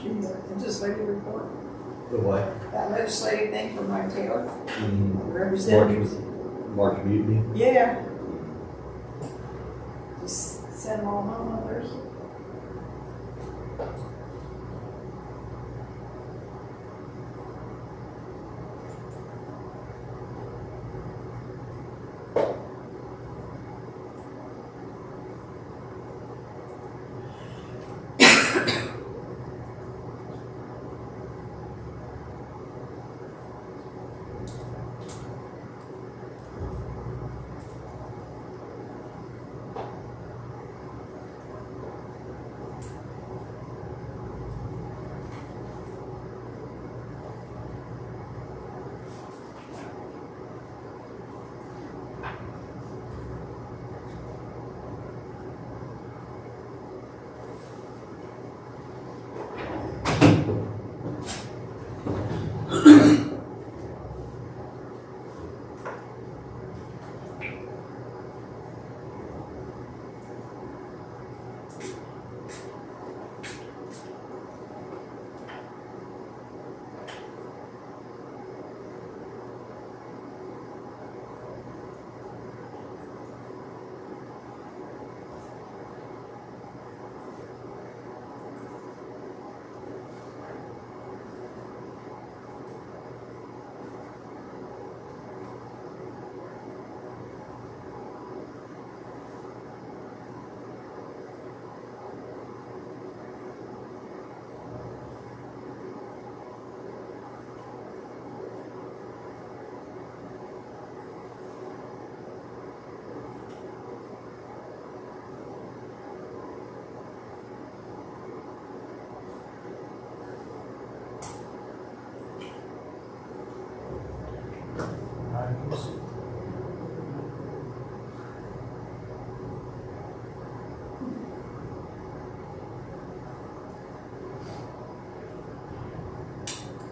The legislative report, The what? that legislative thing for Mike Taylor, Mm-hmm. representative. March Mutiny. Yeah. Just send them all home on Thursday.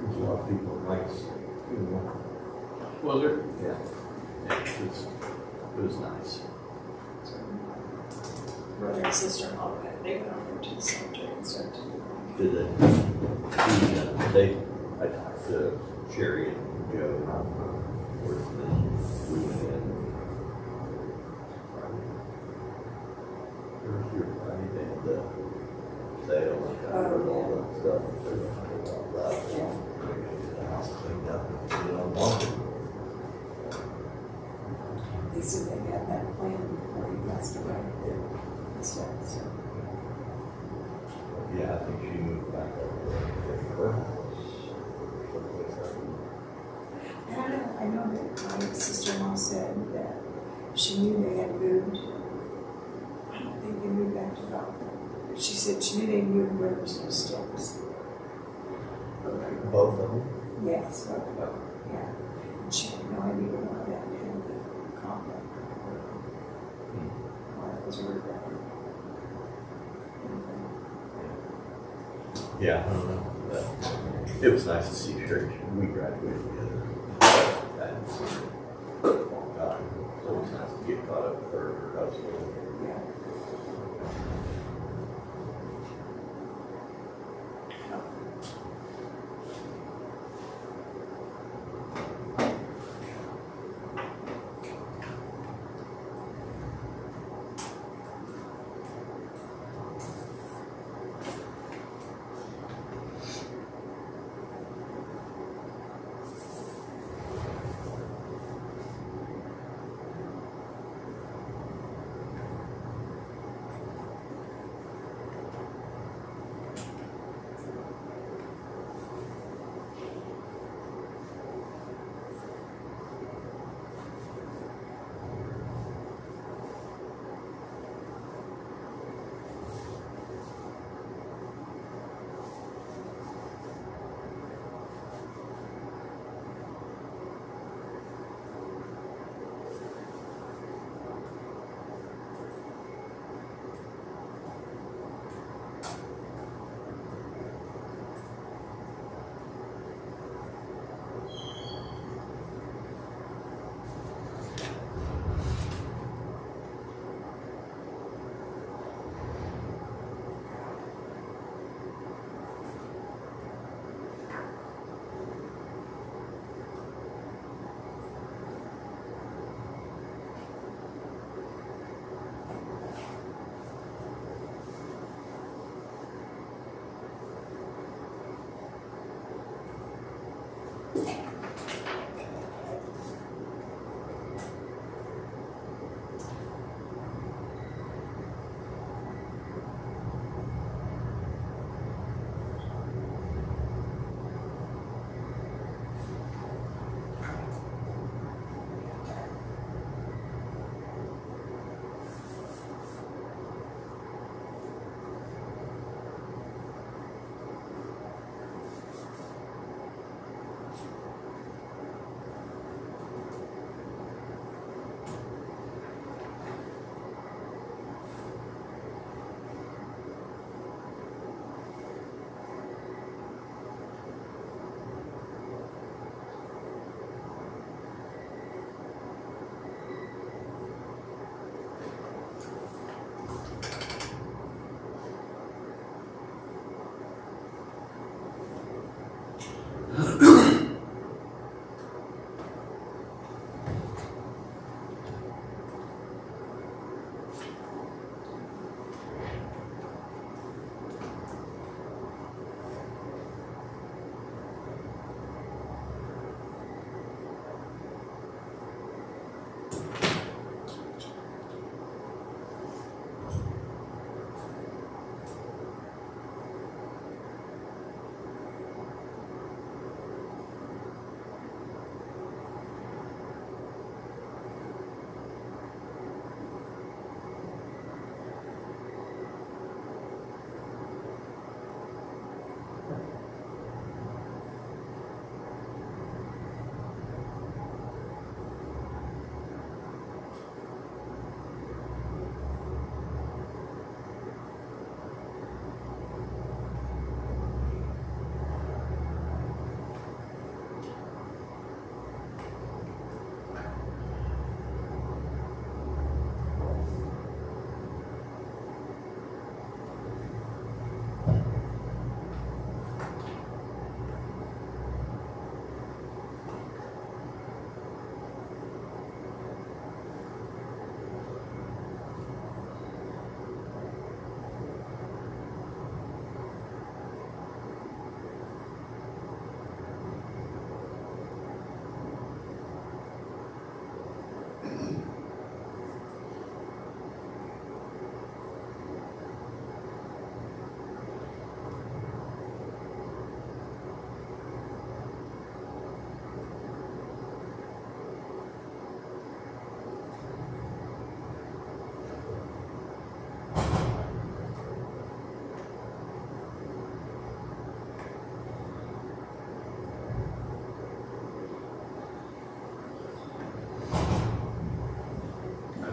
There's a lot of people that likes, Was there? yeah. It was nice. Brother and sister-in-law, they went over to the cemetery and started to do Did I talked to Sherry and Joe, where's the, we went in. Thursday or Friday, they had the sale and kind of all that stuff. So they were talking about that. Yeah. Get the house cleaned up and put it on market. They said they had that plan before he passed away. And stuff, so. Yeah, I think she moved back over to her house. I know that my sister-in-law said that she knew they had moved. I don't think they moved back to Falcon. She said she knew they moved where there was no steps. Both of them? Yes, yeah. And she had no idea why that had the conflict. Why it was worth that. Yeah, I don't know. But it was nice to see Sherry. We graduated together. Hadn't seen her in a long time. So it was nice to get caught up with her and her husband. Yeah.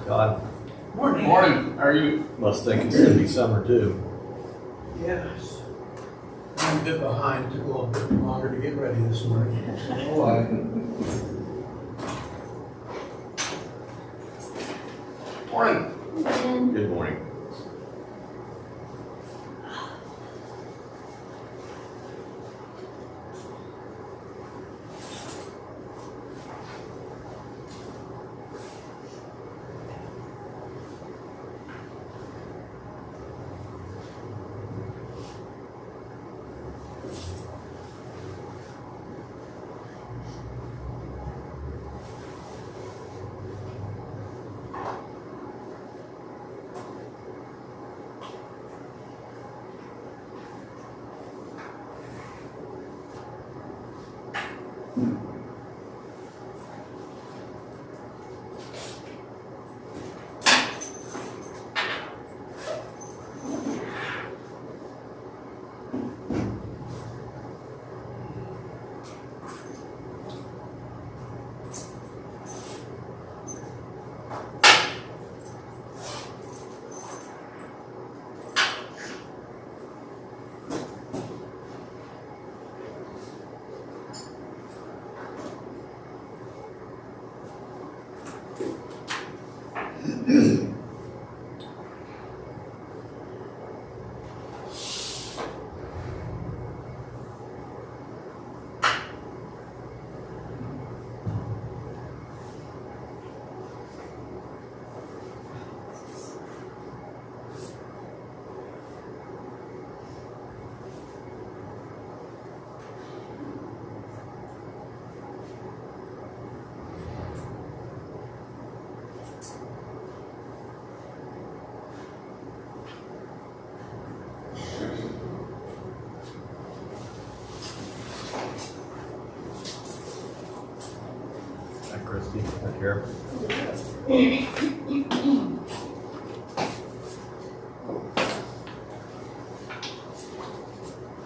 Todd, Morning. Morning, how are you? must think it's gonna be summer too. Yes. I'm a bit behind, took a little bit longer to get ready this morning. Morning. Good morning. Hi, Christie. Hi, Sheriff.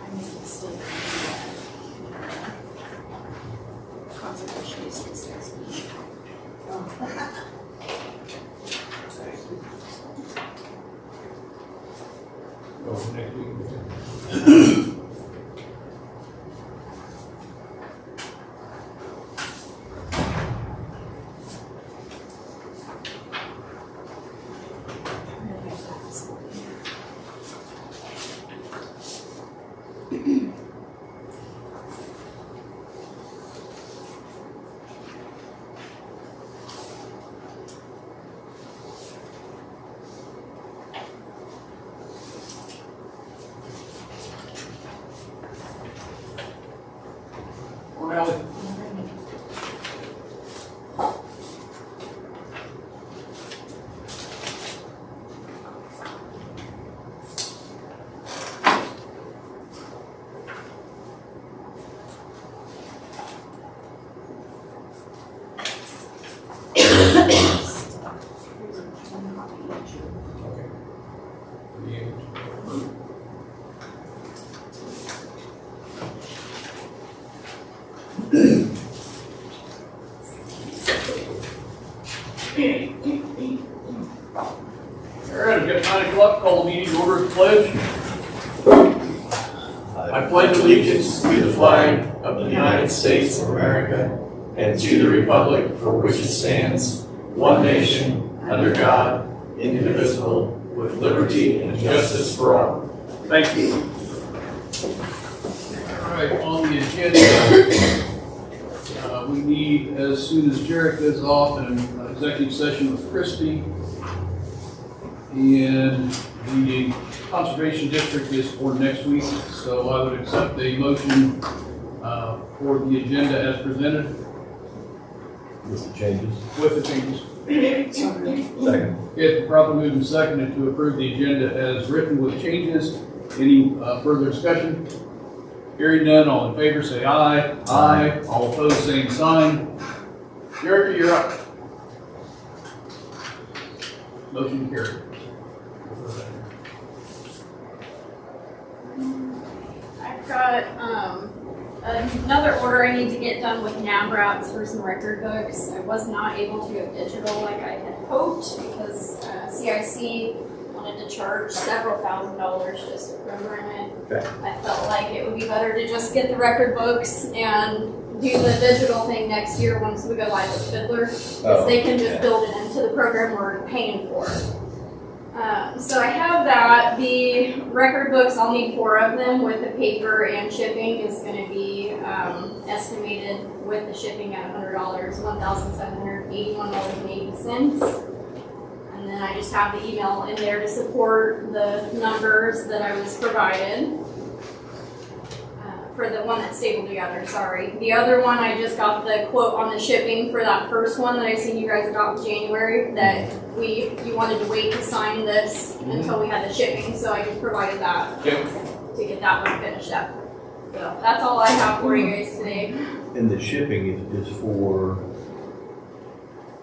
I made a mistake. Conservation is discussing. Go next week. Morning, Ally. Okay. Yeah. All right, we've got 9 o'clock, call the meeting to order with the pledge. I pledge allegiance to the flag of the United States of America and to the republic for which it stands, one nation, under God, indivisible, with liberty and justice for all. Thank you. All right, on the agenda, we need, as soon as Jarek is off, an executive session with Christie. And the conservation district is for next week, so I would accept a motion for the agenda as presented With the changes. with the changes. Second. It's properly moved and seconded to approve the agenda as written with changes. Any further discussion? Hearing none, all in favor say aye. Aye. All opposed, same sign. Jericho, you're up. Motion carried. I've got, Another order I need to get done with NABRAPs for some record books. I was not able to go digital like I had hoped because CIC wanted to charge several $1,000s just to program it. Okay. I felt like it would be better to just get the record books and do the digital thing next year once we go live with Fiddler, because they can just build it into the program we're paying for. So I have that. The record books, I'll need 4 of them with the paper and shipping is going to be estimated with the shipping at $100, $1,781.80. And then I just have the email in there to support the numbers that I was provided. For the one that's stapled together, sorry. The other one, I just got the quote on the shipping for that first one that I seen you guys got in January, that you wanted to wait to sign this until we had the shipping, so I just provided that to get that one finished up. So that's all I have for you guys today. And the shipping is for,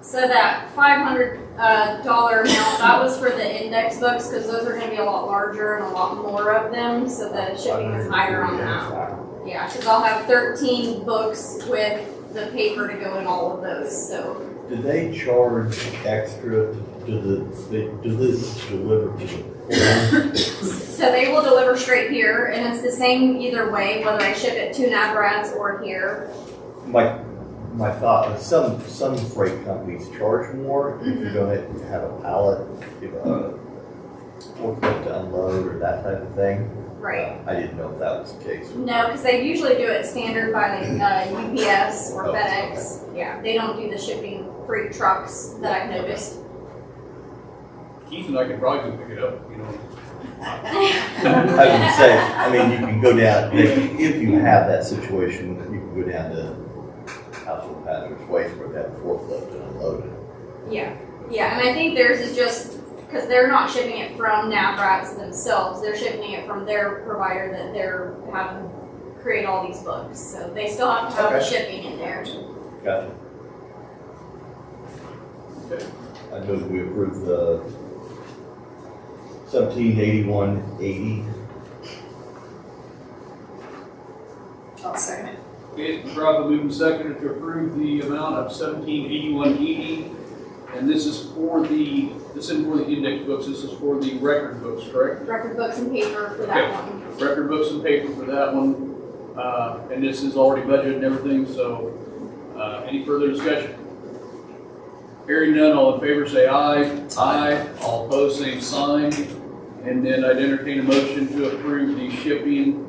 So that $500 amount, that was for the index books, because those are going to be a lot larger and a lot more of them, so the shipping is higher on that. Yeah, because I'll have 13 books with the paper to go in all of those, so. do they charge extra do this deliver to the So they will deliver straight here, and it's the same either way, whether I ship it to Navarrete or here. My thought is some freight companies charge more if you're going to have a pallet, forklift to unload or that type of thing. Right. I didn't know if that was the case. No, because they usually do it standard by UPS or Oh, FedEx. Okay. Yeah, they don't do the shipping free trucks that I've noticed. Keith and I could probably go pick it up, you know. I would say, I mean, you can go down, if you have that situation, you can go down to household hazardous waste where they have a forklift and unload it. Yeah, and I think theirs is just because they're not shipping it from Navrats themselves; they're shipping it from their provider that they're having create all these books. So they still have to have the shipping in there. Gotcha. Okay. I move we approve the 1781.80. I'll second it. Okay, it's been properly moved and seconded to approve the amount of $1781.80, and this is for the index books. This is for the record books, correct? Record books and paper for that one. Record books and paper for that one, and this is already budgeted and everything. So, any further discussion? Hearing none, all in favor say aye. Aye. All opposed, same sign. And then I'd entertain a motion to approve the shipping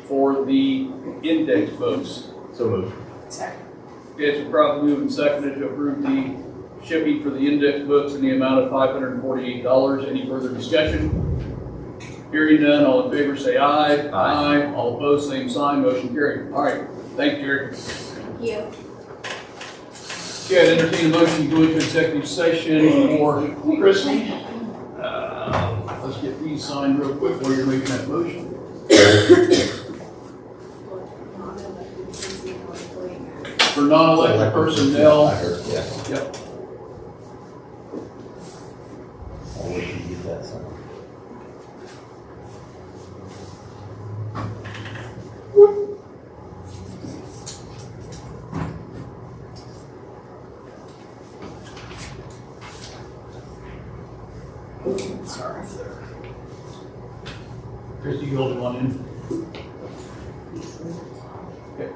for the index books. So moved. Second. Okay, it's been properly moved and seconded to approve the shipping for the index books in the amount of $548. Any further discussion? Hearing none, all in favor say aye. Aye. All opposed, same sign. Motion carried. All right. Thank you, Eric. Thank you. Okay, I'd entertain a motion to go into executive session for Christie. Let's get these signed real quick while you're making that motion. For non-elected personnel. I heard, yeah. Yep. I'll wait till you get that signed. Sorry. Christie, you hold one in. Okay.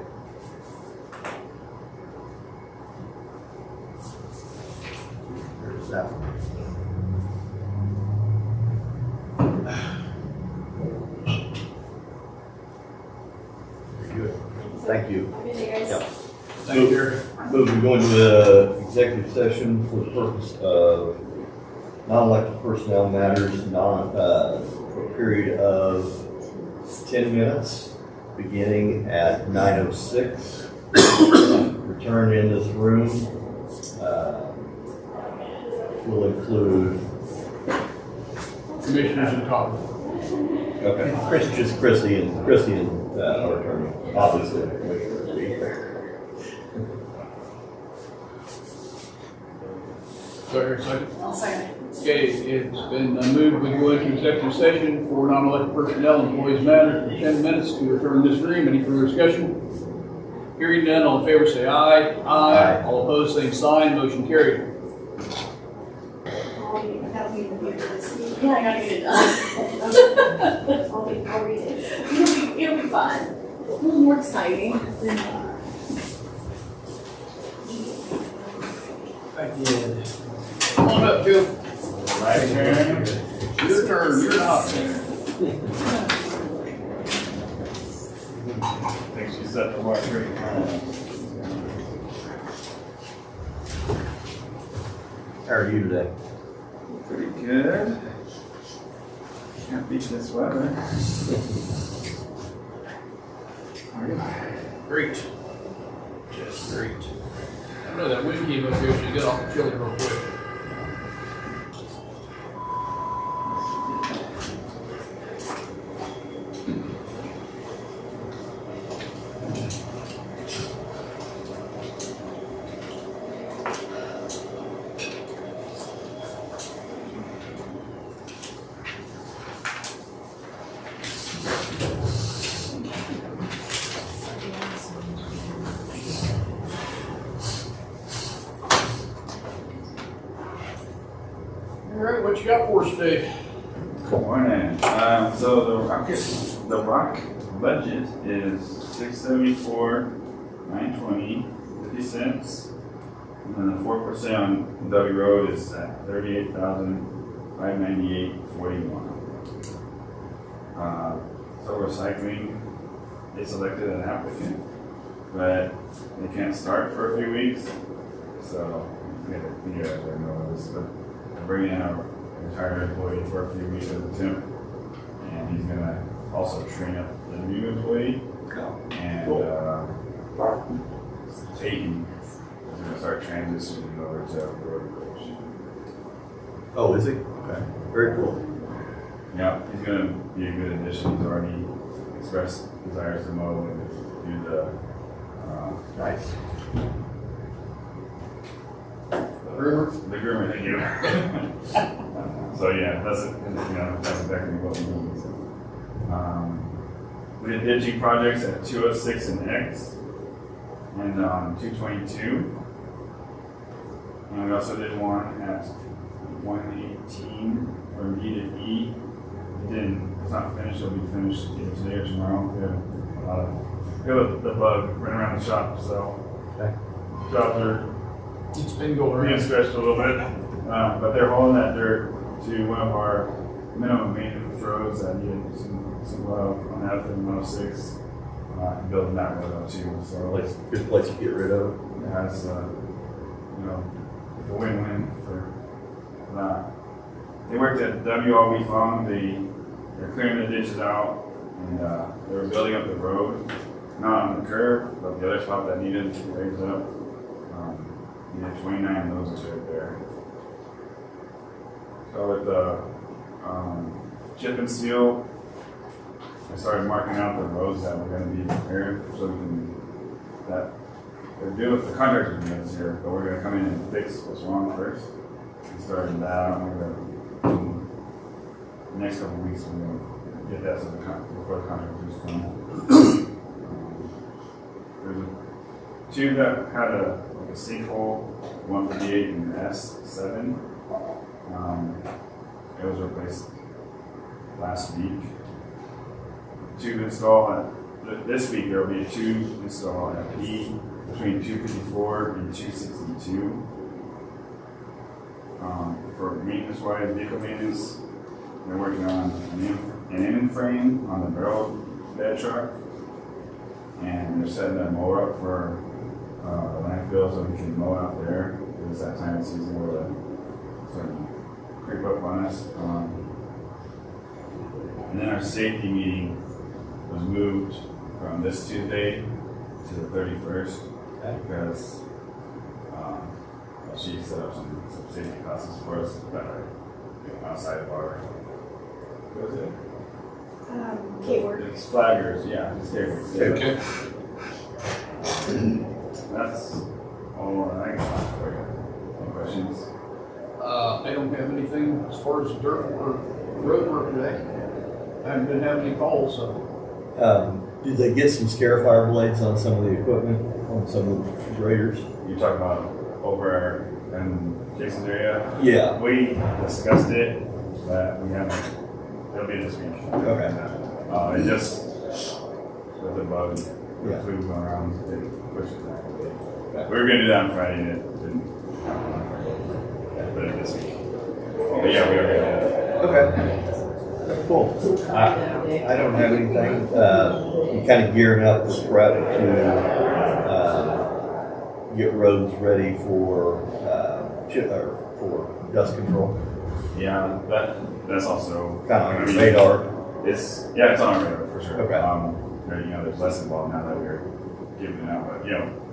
There's that one. Very good. Thank you. Have a good day, guys. Yep. Thank you, Eric. Move to go into the executive session for the purpose of non-elected personnel matters, for a period of 10 minutes, beginning at 9:06. Return in this room. Will include. Commissioners and Cobb. Okay. Just Christie and our attorney, obviously. the commissioner will be there. Sorry, second. I'll second it. Okay, it's been moved we go into executive session for non-elected personnel employees matters for 10 minutes to return to this room. Any further discussion? Hearing none, all in favor say aye. Aye. All opposed, same sign, motion carried. That'll be the future this week. Yeah, I gotta get it done. I'll read it. It'll be fun. A little more exciting than I did. Come on up, Joe. My turn. Your turn, you're not there. Think she set the mark pretty high. How are you today? Pretty good. Can't beat this weather. How are you? Great. Just great. I know that wind came up here, so you get off the chili real quick. All right, what you got for us today? Good morning. So the rock budget is $674,920.50, and then the 4% on W Road is at $38,598.41. So recycling, they selected an applicant, but they can't start for a few weeks. So we had to figure out their notice, but they're bringing in a retired employee for a few weeks as a temp, and he's gonna also train up the new employee. And Peyton is gonna start transitioning over to road coach. Oh, is he? Okay. Very cool. Yeah, he's gonna be a good addition. He's already expressed desires to mow and do the Nice. Groomer? The groomer, thank you. So yeah, that's exactly what we need. So, we did ditching projects at 206 and X, and 222, and we also did one at 118 from D to E. It's not finished. It'll be finished either today or tomorrow. We have the bug running around the shop, so jobs are It's been going being around. stretched a little bit, but they're hauling that dirt to one of our minimum maintenance roads that needed some love on that for 106, building that road up too. So Good place to get rid of. it has, a win-win for that. They worked at W all week long. They're clearing the ditches out, and they were building up the road, not on the curve, but the other spot that needed raised up. We had 29 of those right there. So with the chip and seal, I started marking out the roads that were going to be repaired, so we can the contractors doing this here, but we're going to come in and fix what's wrong first. We started that out, and we're going to the next couple of weeks we're going to get that before the contractors come. There's two that had a sinkhole, 158 and S7. It was replaced last week. Two install this week. There will be two install at P between 254 and 262. For maintenance wise, vehicle maintenance, they're working on an end frame on the barrel bed truck, and they're setting that mower up for the landfill so we can mow out there. It's that time of season where the starting to creep up on us. And then our safety meeting was moved from this Tuesday to the 31st because she set up some safety classes for us that are outside of our. What is it? K-word. It's flaggers, yeah. It's K-word. Okay. That's all I got for you. Any questions? I don't have anything as far as dirt or road work today. I haven't been having any calls, so. Did they get some scare fire blades on some of the equipment, on some of the graders? You talking about over in Jason's area? Yeah. We discussed it, but we haven't, it'll be a discussion. Okay. It just, with the bug, Yeah. with food going around, it pushed it back a bit. Okay. We were gonna do that on Friday, and it didn't happen on Friday. But it this week. But yeah, we are gonna do that. Okay. Cool. I don't have anything. I'm kind of gearing up for prep to get roads ready for for dust control. Yeah, that's also. Kind of on your radar. It's on our radar for sure. Okay. But, there's less involved now that we're giving it out, but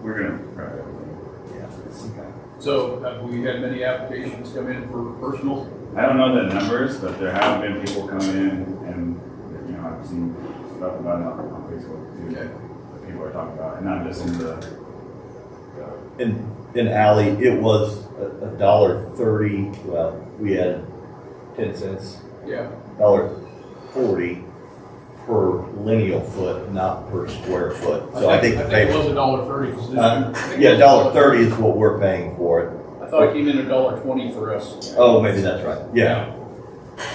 we're gonna prep everything. Yeah. Okay. So have we had many applications come in for personal? I don't know the numbers, but there have been people coming in, and I've seen stuff about it on Facebook too. Okay. That people are talking about, and not just in the In Alley, it was $1.30. Well, we had 10 cents. Yeah. $1.40 per lineal foot, not per square foot. So I think it was $1.30. yeah, $1.30 is what we're paying for it. I thought it came in $1.20 for us. Oh, maybe that's right. Yeah.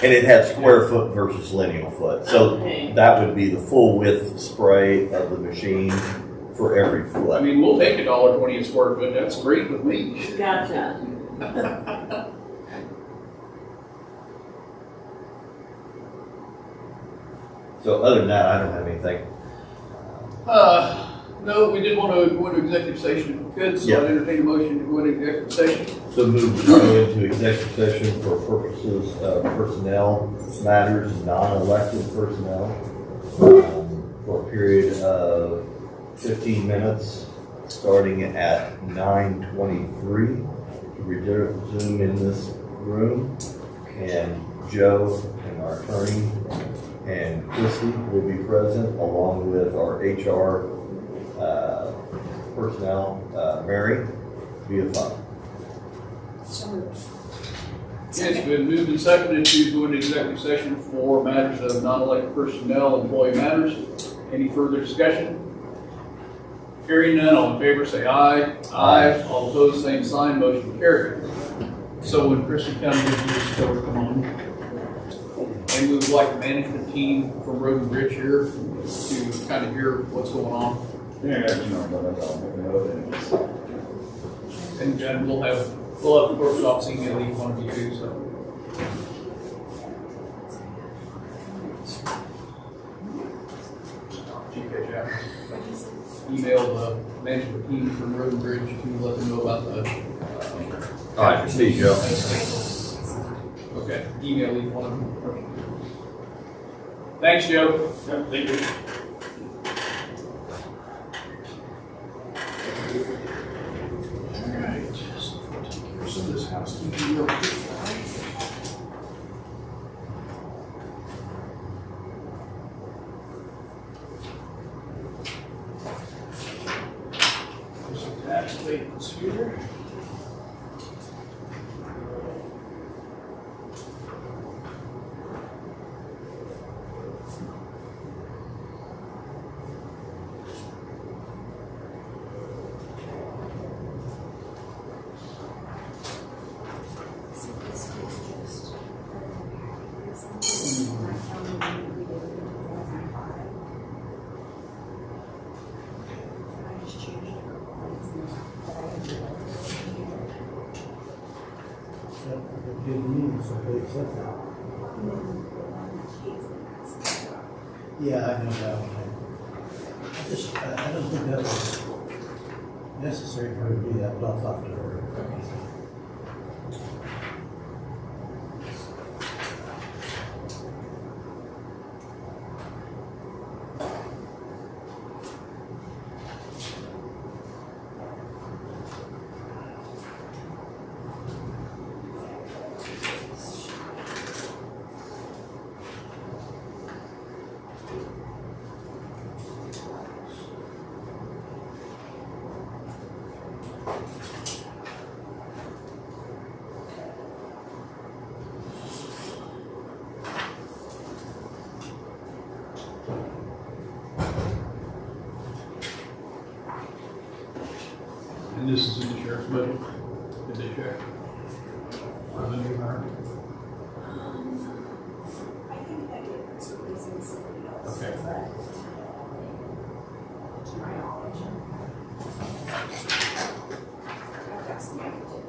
And it had square foot versus lineal foot. So that would be the full width spray of the machine for every I foot. mean, we'll take $1.20 a square foot. That's great with me. Gotcha. So other than that, I don't have anything. No, we did want to go into executive session if we could, so Yeah. I'd entertain a motion to go into executive session. So move to go into executive session for purposes of personnel matters, non-elected personnel, for a period of 15 minutes, starting at 9:23. We resume in this room, and Joe and our attorney and Christie will be present, along with our HR personnel, Mary, via phone. So, It's been moved and seconded to go into executive session for matters of non-elected personnel, employee matters. Any further discussion? Hearing none, all in favor say aye. Aye. All opposed, same sign, motion carried. So when Christian County gives you this code, come on. And we would like the management team from Road and Bridge here to kind of hear what's going on. but that's all. Make a note and just- And then we'll have the clerk's office email each one of you, so. Email the management team from Road and Bridge to let them know about the. All right, see you, Joe. Okay, email each one of them. Thanks, Joe. Thank you. All right, so we'll take care of some of this housekeeping real quick. There's some tax statements here. Yeah, I know that one. I don't think that was necessary for her to do that, but I'll talk to her. And this is in the sheriff's budget? Did they check? Revenue hire? I think that it's replacing somebody else. Okay. To my knowledge. I've got some negative.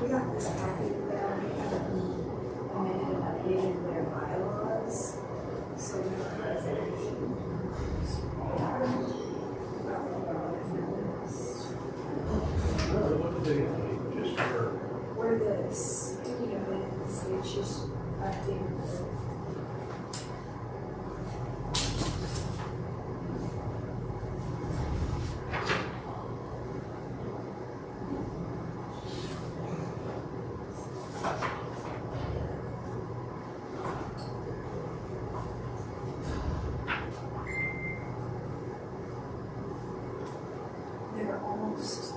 We got this packet that we have amended and updated their bylaws. So we have a resolution. What did they, just for, Where the sticky events, which is updated. They're almost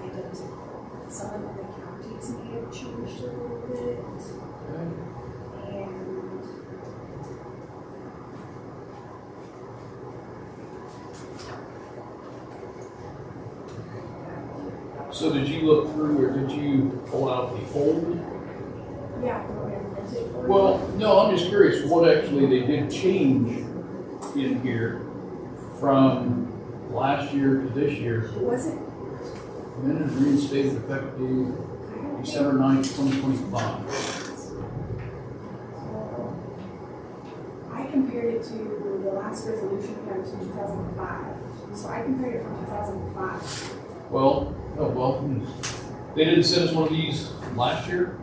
identical. Some of the counties may have changed a little bit. And so did you look through, or did you pull out the old? yeah, go ahead and print it for you. Well, no, I'm just curious, what actually they did change in here from last year to this year? Was it? Amended and reinstated effective December 9th, 2025. I compared it to the last resolution that was from 2005. So I compared it from 2005. Well, they didn't send us one of these last year?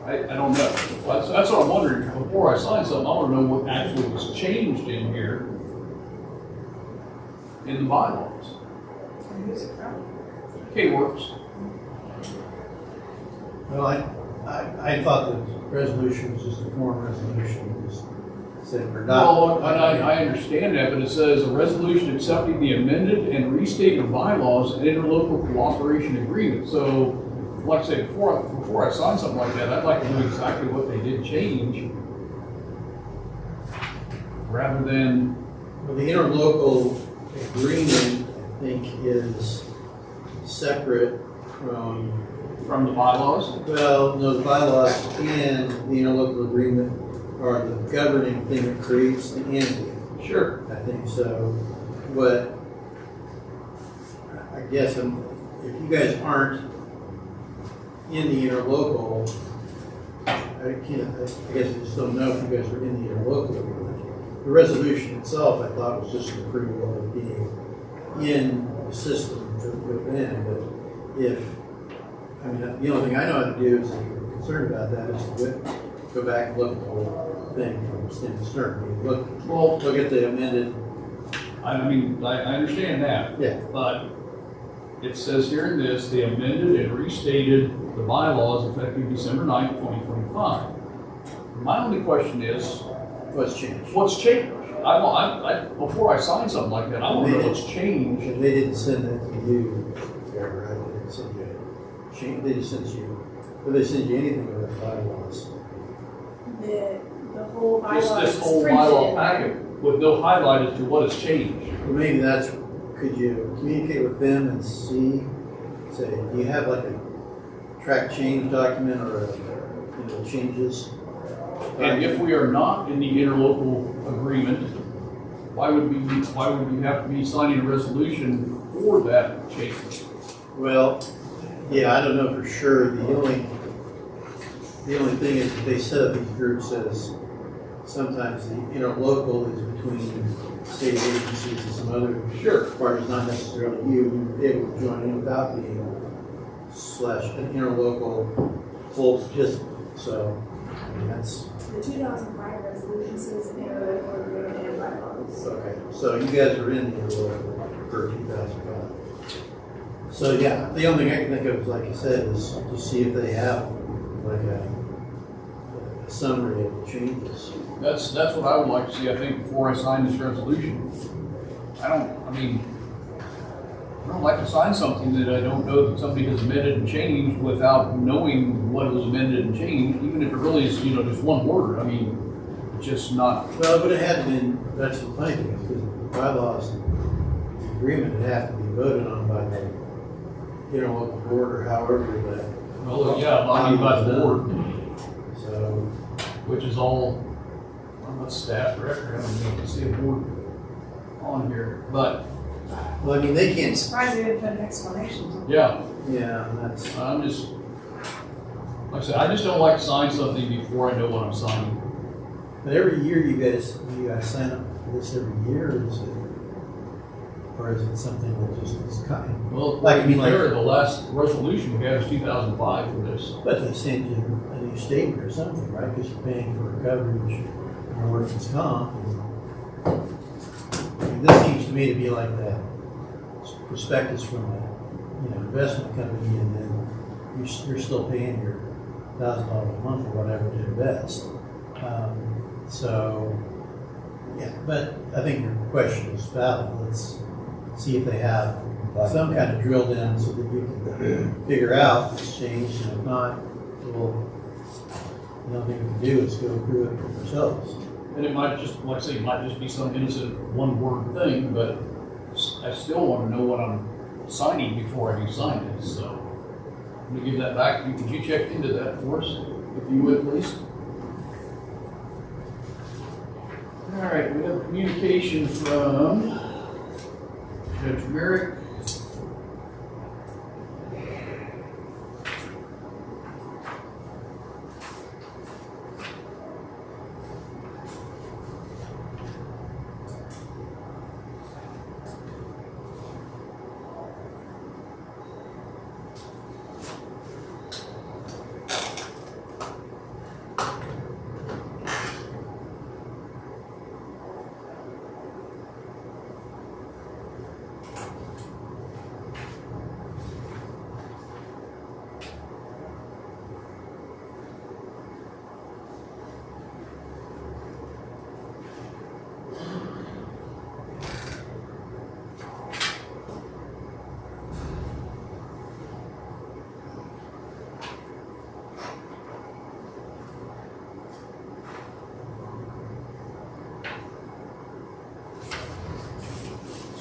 I don't know. That's what I'm wondering. Before I sign something, I want to know what actually was changed in here in the bylaws. And who's it from? K-Works. Well, I thought the resolution was just a form resolution, it just said we're not. Well, and I understand that, but it says a resolution accepting the amended and restated bylaws and interlocal cooperation agreement. So, like I say, before I sign something like that, I'd like to know exactly what they did change, rather than, Well, the interlocal agreement, I think, is separate from, the bylaws. well, no, the bylaws and the interlocal agreement are the governing thing that creates the entity. Sure. I think so. But I guess if you guys aren't in the interlocal, I guess I just don't know if you guys are in the interlocal agreement. The resolution itself, I thought, was just an approval of being in the system to go in. But if, I mean, the only thing I know how to do is, if you're concerned about that, is to go back and look at the whole thing from stem to stern. I mean, look at the amended. I mean, I understand that. Yeah. But it says here in this, they amended and restated the bylaws effective December 9th, 2025. My only question is, What's changed? what's changed? Before I sign something like that, I want to know what's changed. And they didn't send that to you, Sarah, right? They didn't send you. They just sent you. But they send you anything with the bylaws. The whole bylaw This is whole printed bylaw in packet with no highlight as to what has changed. Well, maybe that's. Could you communicate with them and see? Say, do you have like a track change document or changes? And if we are not in the interlocal agreement, why would we have to be signing a resolution for that change? Well, yeah, I don't know for sure. The only thing is that they set up these groups as sometimes the interlocal is between state agencies and some other parties, not necessarily you. You'd be able to join in without being an interlocal full participant. So, I mean, that's the 2005 resolution says interlocal agreement and bylaws. okay. So you guys are in the interlocal for 2005. So yeah, the only thing I can think of, like I said, is to see if they have like a summary of the changes. That's what I would like to see, I think, before I sign this resolution. I don't like to sign something that I don't know that somebody has amended and changed without knowing what was amended and changed, even if it really is, just one word. I mean, it's just not. Well, but it had been, that's the funny thing, because the bylaws agreement, it'd have to be voted on by the interlocal board or however that. Well, yeah, binding by the board, So, which is all, I'm not staff director, I don't even see a board on here, but, well, I mean, they I'm can't, surprised they didn't put an explanation to it. yeah, yeah, that's, I'm just, like I said, I just don't like to sign something before I know what I'm signing. but every year you guys sign up for this every year, or is it something that just is kind? Well, Like, to be I mean, like- fair, the last resolution we had was 2005 for this. But they send you a new statement or something, right, because you're paying for coverage or workers' comp. I mean, this seems to me to be like that prospectus from a, investment company, and then you're still paying your $1,000 a month or whatever to invest. So, yeah, but I think your question is valid. Let's see if they have some kind of drill down so that you can figure out what's changed, and if not, well, the only thing we can do is go through it ourselves. And it might just, like I say, it might just be some innocent one-word thing, but I still want to know what I'm signing before I do sign it, so. I'm gonna give that back to you. Could you check into that for us, if you would, please? All right, we have communication from Judge Merrick.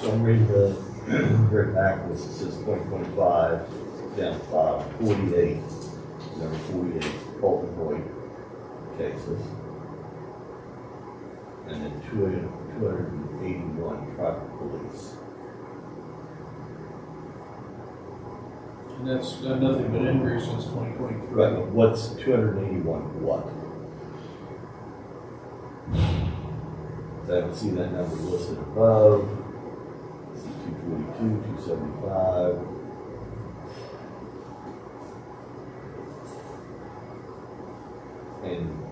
So I'm reading the very back, this says 2025, down to 48, number 48, Fulton Point cases. And then 281 traffic police. And that's done nothing but increase since 2023. Right, but what's 281 what? I don't see that number listed above. This is 242, 275. And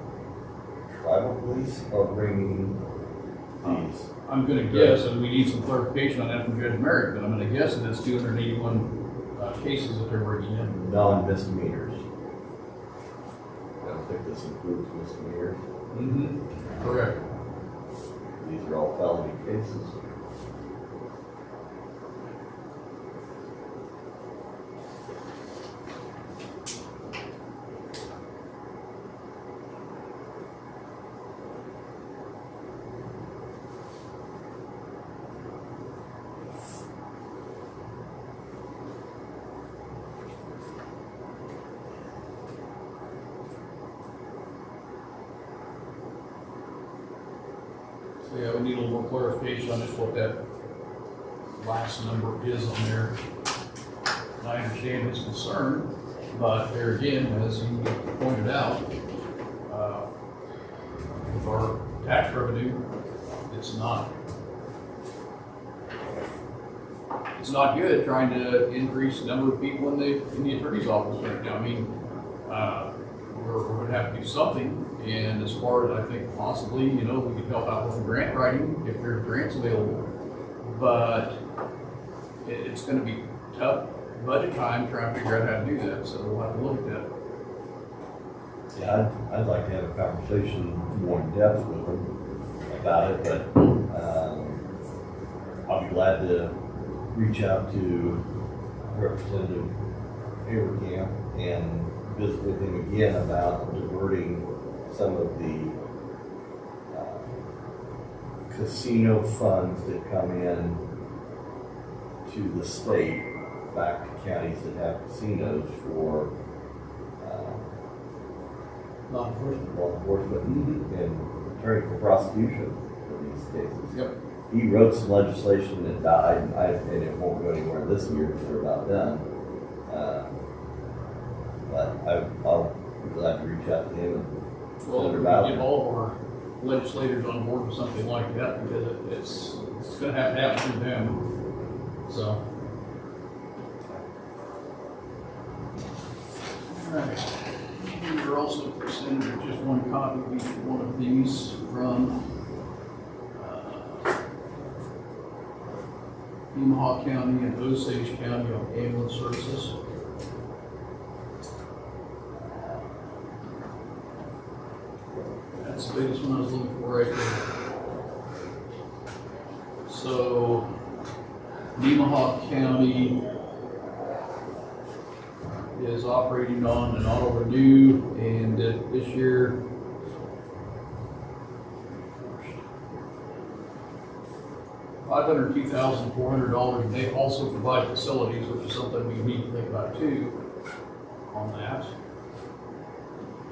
tribal police are bringing these. I'm gonna guess, and we need some clarification on that from Judge Merrick, but I'm gonna guess that it's 281 cases that they're bringing in. Non-misdemeanors. I don't think this includes misdemeanors. Mm-hmm. Correct. These are all felony cases. So yeah, we need a little more clarification on just what that last number is on there. And I understand his concern, but there again, as you pointed out, with our tax revenue, it's not good trying to increase the number of people in the attorney's office right now. I mean, we're gonna have to do something. And as far as I think possibly, we could help out with grant writing if there's grants available. But it's going to be tough budget time trying to figure out how to do that. So we'll have to look at that. Yeah, I'd like to have a conversation more in depth with them about it, but I'll be glad to reach out to Representative Abraham and visit with him again about diverting some of the casino funds that come in to the state, back to counties that have casinos for Law enforcement. law enforcement and attorney for prosecution for these cases. Yep. He wrote some legislation that died, and it won't go anywhere this year because they're about done. But I'll be glad to reach out to him and Well, send we her can about get it. all of our legislators on board with something like that, because it's gonna have to happen through them, so. Alright, we're also sending just one copy of each one of these from Nemaha County and Osage County on ambulance services. That's the biggest one I was looking for right there. So, Nemaha County is operating on an auto renew, and this year, $502,400, and they also provide facilities, which is something we need to think about too on that.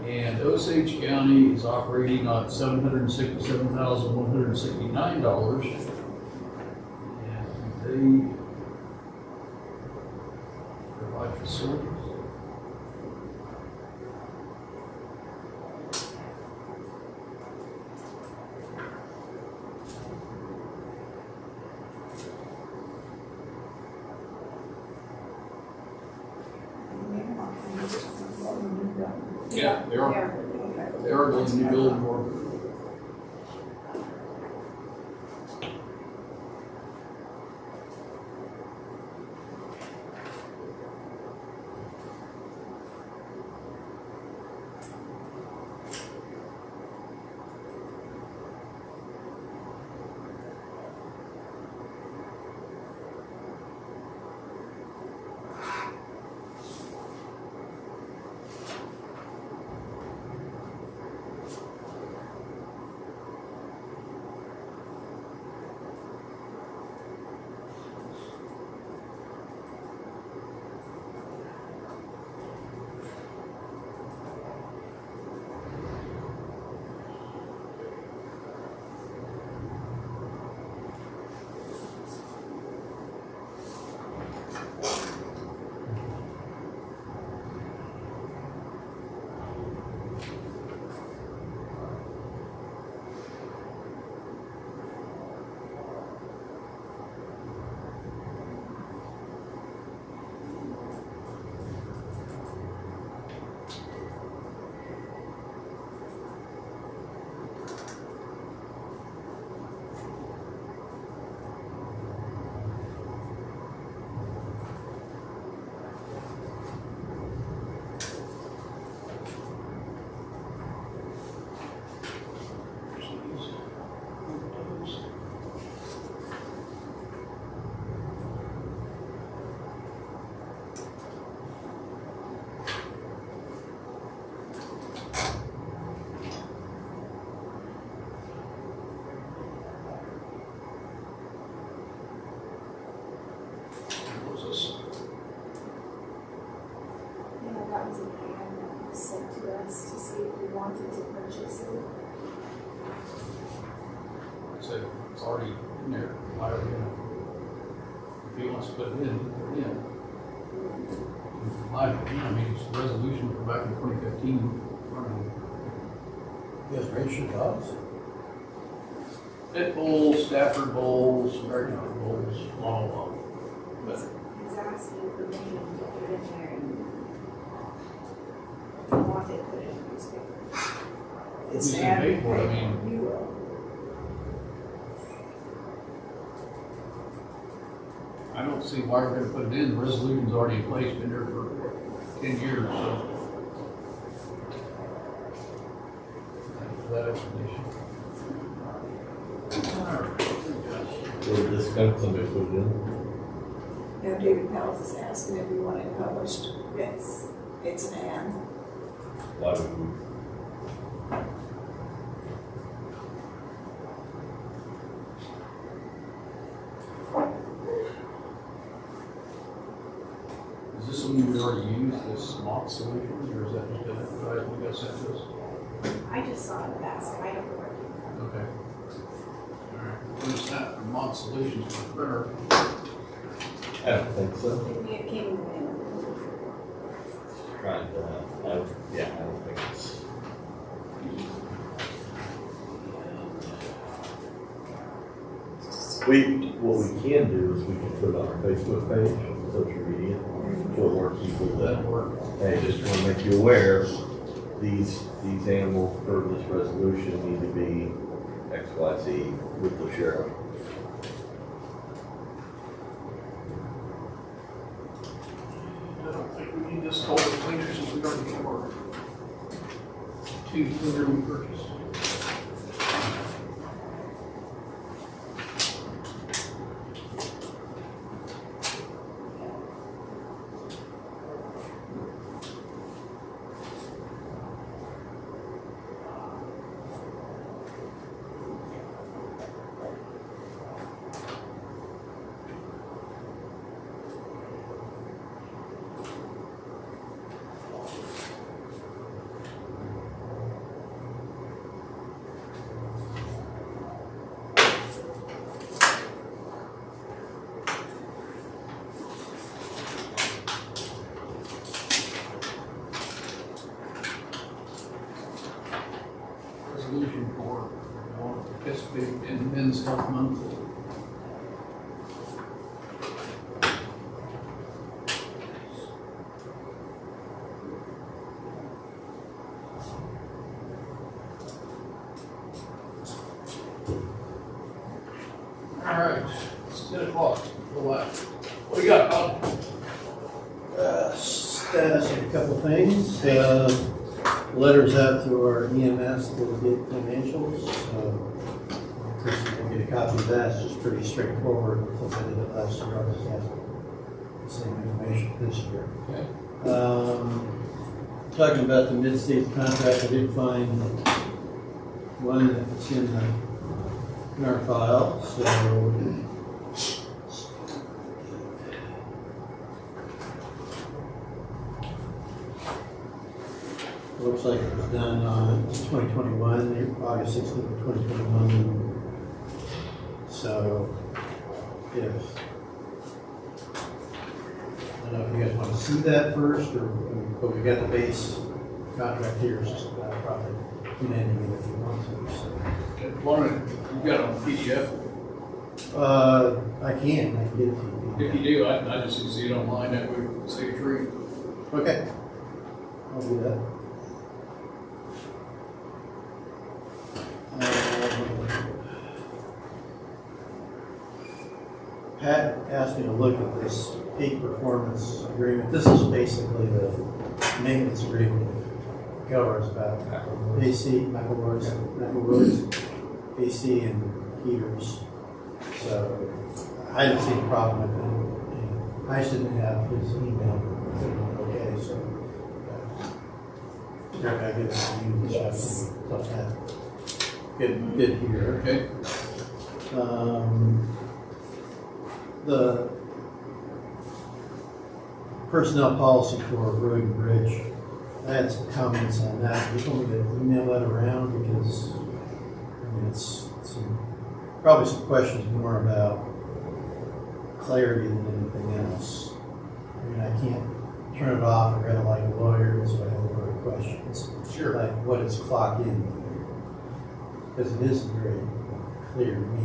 And Osage County is operating on $767,169. And they provide facilities. Yeah, they are. They are building a new building for them. That was a plan that was sent to us to see if we wanted to purchase it. So it's already in there. Why are we gonna? If he wants to put it in, put it in. My opinion, I mean, it's a resolution from back in 2015. You guys registered dogs? Pit bulls, Stafford bulls, American bulls, blah, blah, blah. But He's asking permission to put it in there and if you want it, put it in the newspaper. It's Who's an gonna ad. pay for it? I mean- You will. I don't see why we're gonna put it in. The resolution's already in place, been there for 10 years, so. Thanks for that explanation. All right. Will this come, somebody put it in? Now David Pels is asking if we want it published. Yes, it's an ad. Why would we? assuming we already used this Mock Solutions, or is that just an advertisement we got sent to us? I just saw it in the basket, I don't know where it came from. Okay. All right, what is that, Mock Solutions for printer? I don't think so. It came in. Trying to, I don't think it's. What we can do is we can put it on our Facebook page, social media, to alert people that, hey, just want to make you aware, these animals per this resolution need to be X, Y, Z with the sheriff. I don't think we need this color cleaner since we already have our two cleaner we purchased. Resolution for participating in Men's Health Month. All right, it's 10 o'clock. Relax. What do you got, Todd? Status of a couple things. Letters out to our EMS to get financials. Of course, you can get a copy of that. It's just pretty straightforward. Since I did it last year, I'll just have the same information this year. Okay. Talking about the mid-state contract, I did find one that's in our file. So looks like it was done on 2021, August 16th, 2021. So, if, I don't know if you guys want to see that first, or, but we got the base contract here, it's just about probably amending it if you want to. So. Okay. Lauren, you got it on PDF? I can get it to you. If you do, I just need to see it online, that way we can see a tree. Okay, I'll do that. Pat asked me to look at this peak performance agreement. This is basically the maintenance agreement that covers about AC, McElroy's AC and heaters. So I didn't see a problem with it. And I just didn't have his email. Okay, so I get it to you this afternoon. So that good here. Okay. The personnel policy for road and bridge, I had some comments on that. You told me to email that around because, I mean, it's probably some questions more about clarity than anything else. I mean, I can't turn it off and read it like a lawyer, so I have a lot of questions. Sure. Like what is clock in? Because it isn't very clear to me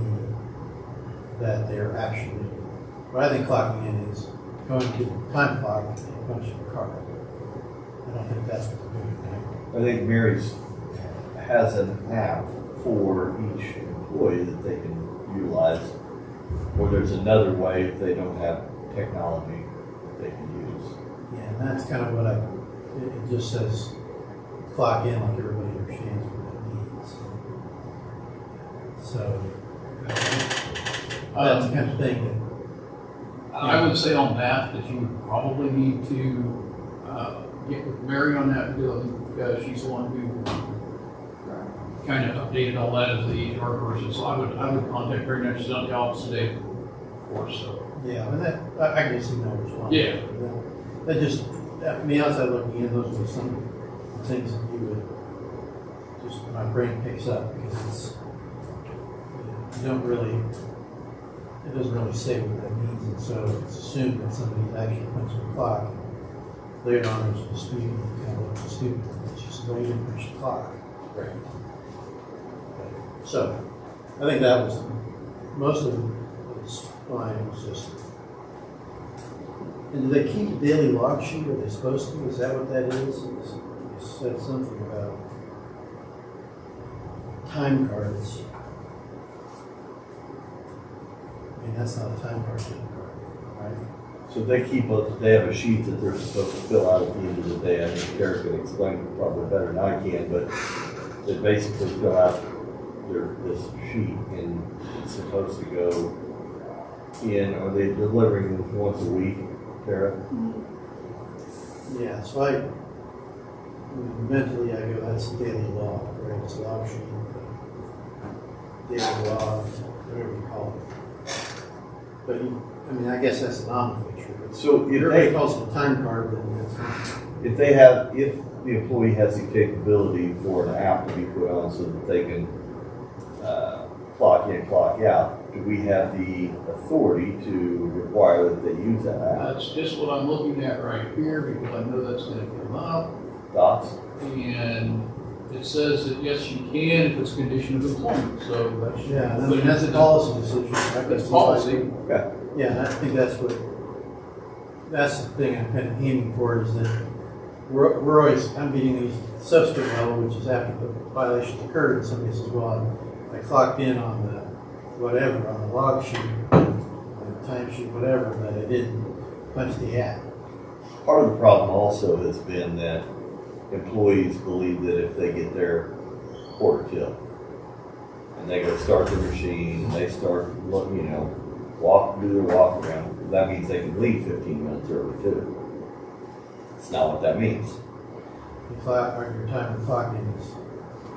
that they're actually, what I think clocking in is going to the time clock and punching the card. I don't think that's what they're doing, right? I think Mary's has an app for each employee that they can utilize, or there's another way if they don't have technology that they can use. Yeah, and that's kind of what it just says clock in like everybody understands what that means. So, that's the kind of thing that. I would say on that you probably need to get with Mary on that because she's the one who kind of updated all that as the HR person. So I would contact her next. She's not in the office today, of course. So Yeah, I mean that I can just email response. Yeah. That just, from the outside looking in, those were some things that you would, just my brain picks up because it's, you don't really, it doesn't really say what that means, and so it's assumed that somebody's actually punching the clock. Later on, there's a dispute, and it kind of looks stupid, it's just the way you punch the clock. Right. So, I think that was, most of it was fine, it was just. And do they keep a daily log sheet? Are they supposed to? Is that what that is? You said something about time cards. I mean, that's not a time card, right? So they they have a sheet that they're supposed to fill out at the end of the day. I think Derek can explain it probably better than I can, but they basically fill out this sheet and it's supposed to go in. Are they delivering them once a week, Tara? Yeah, so I mean, mentally I go, that's daily log, right? It's log sheet, daily log, whatever you call it. But I mean, I guess that's a nomenclature. So if everybody calls it a time card, then that's fine. if the employee has the capability for an app to be put on so that they can clock in, clock out, do we have the authority to require that they use that app? That's just what I'm looking at right here, because I know that's gonna come up. Docs? And it says that yes, you can if it's a condition of employment, so that's. Yeah, I mean, that's a policy decision. That's policy. Okay. Yeah, and I think that's the thing I'm kind of aiming for is that we're always, I'm getting these subsequent level, which is after the violation occurred, and somebody says, well, I clocked in on the, whatever, on the log sheet, on the time sheet, whatever, but I didn't punch the app. Part of the problem also has been that employees believe that if they get their quarter till and they go start the machine and they start, do their walk around, that means they can leave 15 minutes early too. It's not what that means. The clock, or your time to clock in is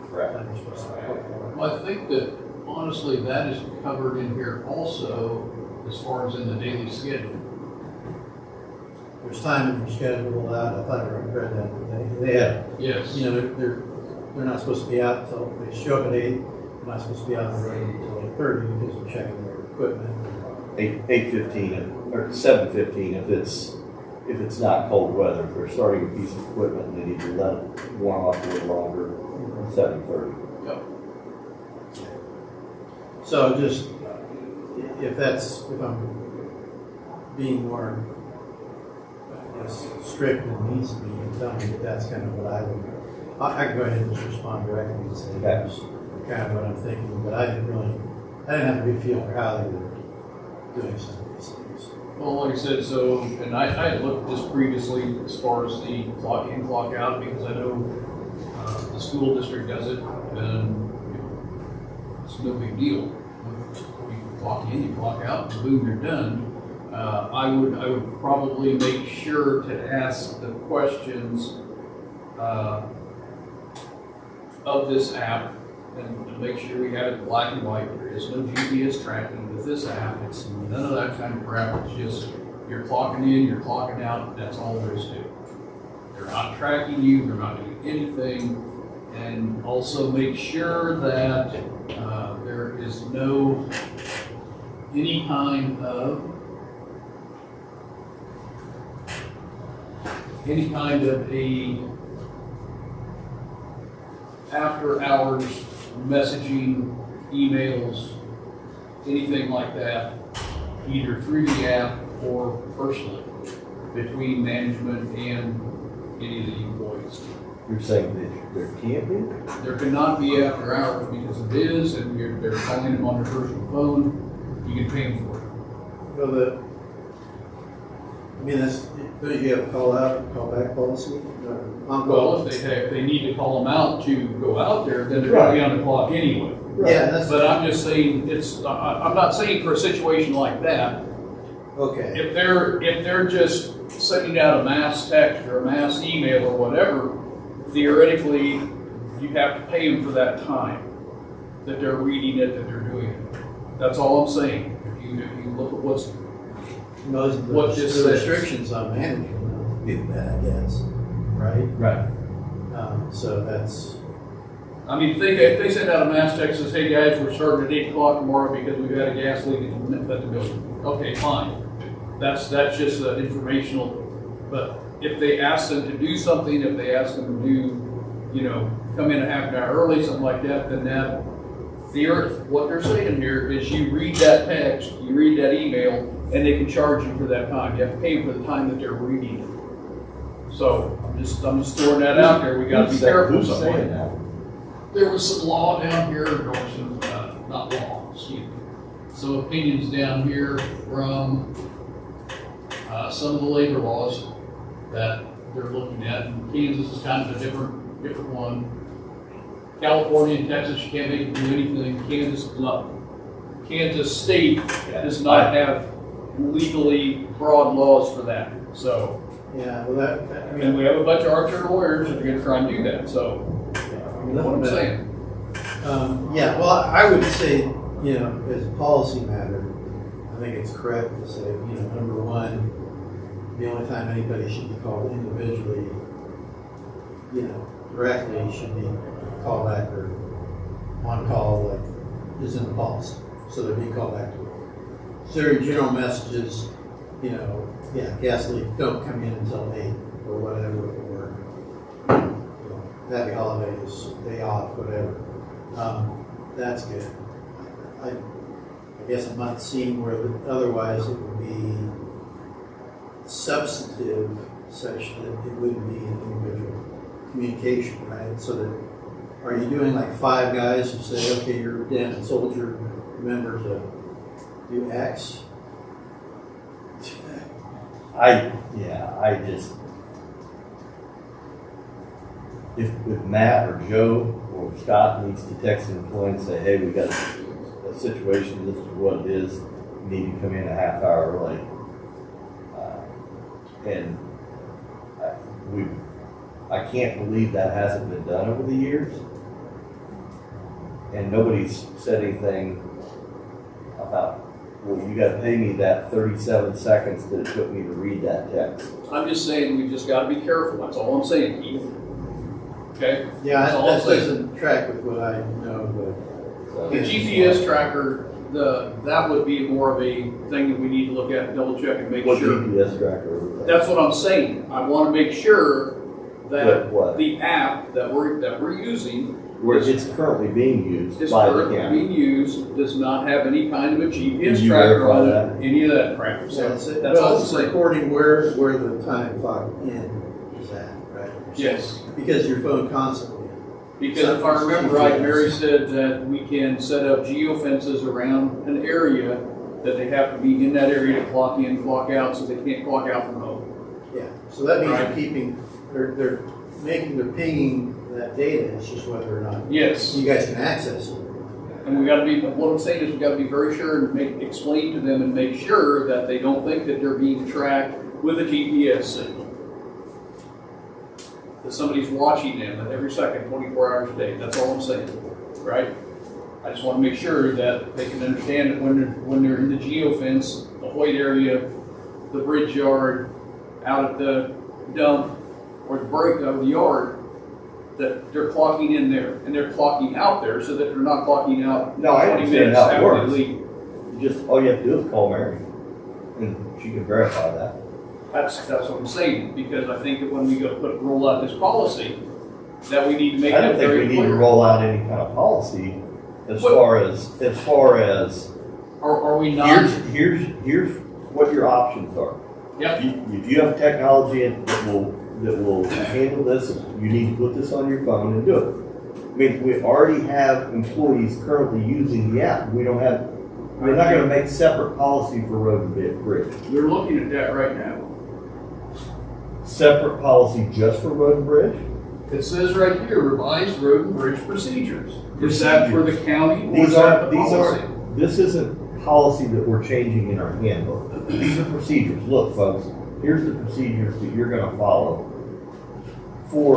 Correct. time you're supposed to clock in. Well, I think that honestly, that is covered in here also, as far as in the daily schedule. There's time in your schedule out, I thought I read that today. They have, Yes. they're not supposed to be out until, they show up at 8, they're not supposed to be out on the road until 8:30 because they're checking their equipment. 8:15 or 7:15 if it's not cold weather. If they're starting a piece of equipment and they need to let it warm up a little longer, 7:30. Yep. So just, if I'm being more, I guess, strict than needs to be, you tell me that that's kind of what I would, I can go ahead and just respond directly and say, that's kind of what I'm thinking, but I didn't have a good feel for how they were doing some of these things. Well, like I said, so, and I had looked at this previously as far as the clock in, clock out, because I know the school district does it, and it's no big deal. You clock in, you clock out, and boom, you're done. I would probably make sure to ask the questions of this app and to make sure we have it black and white. There is no GPS tracking with this app. It's none of that kind of crap. It's just you're clocking in, you're clocking out. That's all there is to it. They're not tracking you. They're not doing anything. And also make sure that there is no any kind of a after hours messaging, emails, anything like that, either through the app or personally between management and any of the employees. You're saying that there can't be? There cannot be after hours because it is, and they're calling them on their personal phone. You can pay them for it. Well, don't you have a call back policy? Well, if they need to call them out to go out there, then they're going to be on the clock anyway. Yeah, But I'm just saying, I'm not saying for a situation like that. okay. If they're just sending out a mass text or a mass email or whatever, theoretically, you have to pay them for that time that they're reading it, that they're doing it. That's all I'm saying. If you look at Those what the this says. restrictions on management. do that, I guess, right? Right. So that's, I mean, if they send out a mass text that says, hey guys, we're starting at 8 o'clock tomorrow because we've had a gas leak at the building. Okay, fine. That's just informational. But if they ask them to do something, if they ask them to do, you know, come in a half an hour early, something like that, then that, what they're saying here is you read that text, you read that email, and they can charge you for that time. You have to pay for the time that they're reading it. So I'm just throwing that out there. We got to be careful. Who's saying that? There was some law down here, or some, not law, excuse me, some opinions down here from some of the labor laws that they're looking at. And Kansas is kind of a different one. California and Texas, you can't make them do anything. Kansas State does not have legally broad laws for that. So, yeah, well, that, I and mean, we have a bunch of armchair lawyers that are going to try and do that. So, that's what I'm saying. yeah, well, I would say, you know, as a policy matter, I think it's correct to say, you know, number one, the only time anybody should be called individually, you know, directly should be called back or on call, like, is in the policy. So they're being called back to work. So your general messages, you know, yeah, gas leak, don't come in until 8 or whatever, or, you know, happy holidays, day off, whatever. That's good. I guess I'm not seeing where otherwise it would be substantive such that it wouldn't be an individual communication, right? So that, are you doing like 5 guys who say, okay, you're a damn soldier, remember to do X? If Matt or Joe or Scott needs to text an employee and say, hey, we got a situation, this is what it is, you need to come in a half hour early. And I can't believe that hasn't been done over the years. And nobody's said anything about, well, you gotta pay me that 37 seconds that it took me to read that text. I'm just saying we just got to be careful. That's all I'm saying, Keith. Okay? Yeah, That's all that I'm saying. doesn't track with what I know, So, The GPS tracker, that would be more of a thing that we need to look at and double check and make what sure. GPS tracker? That's what I'm saying. I want to make sure that What? the app that we're using Where it's currently being used is by the currently county. being used, does not have any kind of a GPS Did you tracker verify on that? it, any of that crap. but So that's that's all I'm it's saying. recording where the time clock in is at, right? Yes. Because your phone constantly. Because if I remember right, Mary said that we can set up geofences around an area that they have to be in that area to clock in, clock out, so they can't clock out from home. Yeah, so that means Right. they're keeping, they're pinging that data, it's just whether or not Yes. you guys can access it. And we gotta be, what I'm saying is we gotta be very sure and explain to them and make sure that they don't think that they're being tracked with a GPS signal. That somebody's watching them at every second, 24 hours a day. That's all I'm saying, right? I just wanna make sure that they can understand that when they're in the geofence, the Hoyt area, the bridge yard, out at the dump, or the break of the yard, that they're clocking in there and they're clocking out there so that they're not clocking out No, I 20 understand minutes how it after works. they leave. You just, all you have to do is call Mary, and she can verify that. That's what I'm saying, because I think that when we roll out this policy, that we need to make I that don't think very we need to clear. roll out any kind of policy as Well- far as Are we not? here's what your options are. Yep. If you have technology that will handle this, you need to put this on your phone and do it. I mean, we already have employees currently using the app. We're not gonna make separate policy for road and bridge. We're looking at that right now. Separate policy just for road and bridge? It says right here, revised road and bridge procedures. Is that for the county or is These that are, the policy? this isn't policy that we're changing in our handbook. These are procedures. Look, folks, here's the procedures that you're gonna follow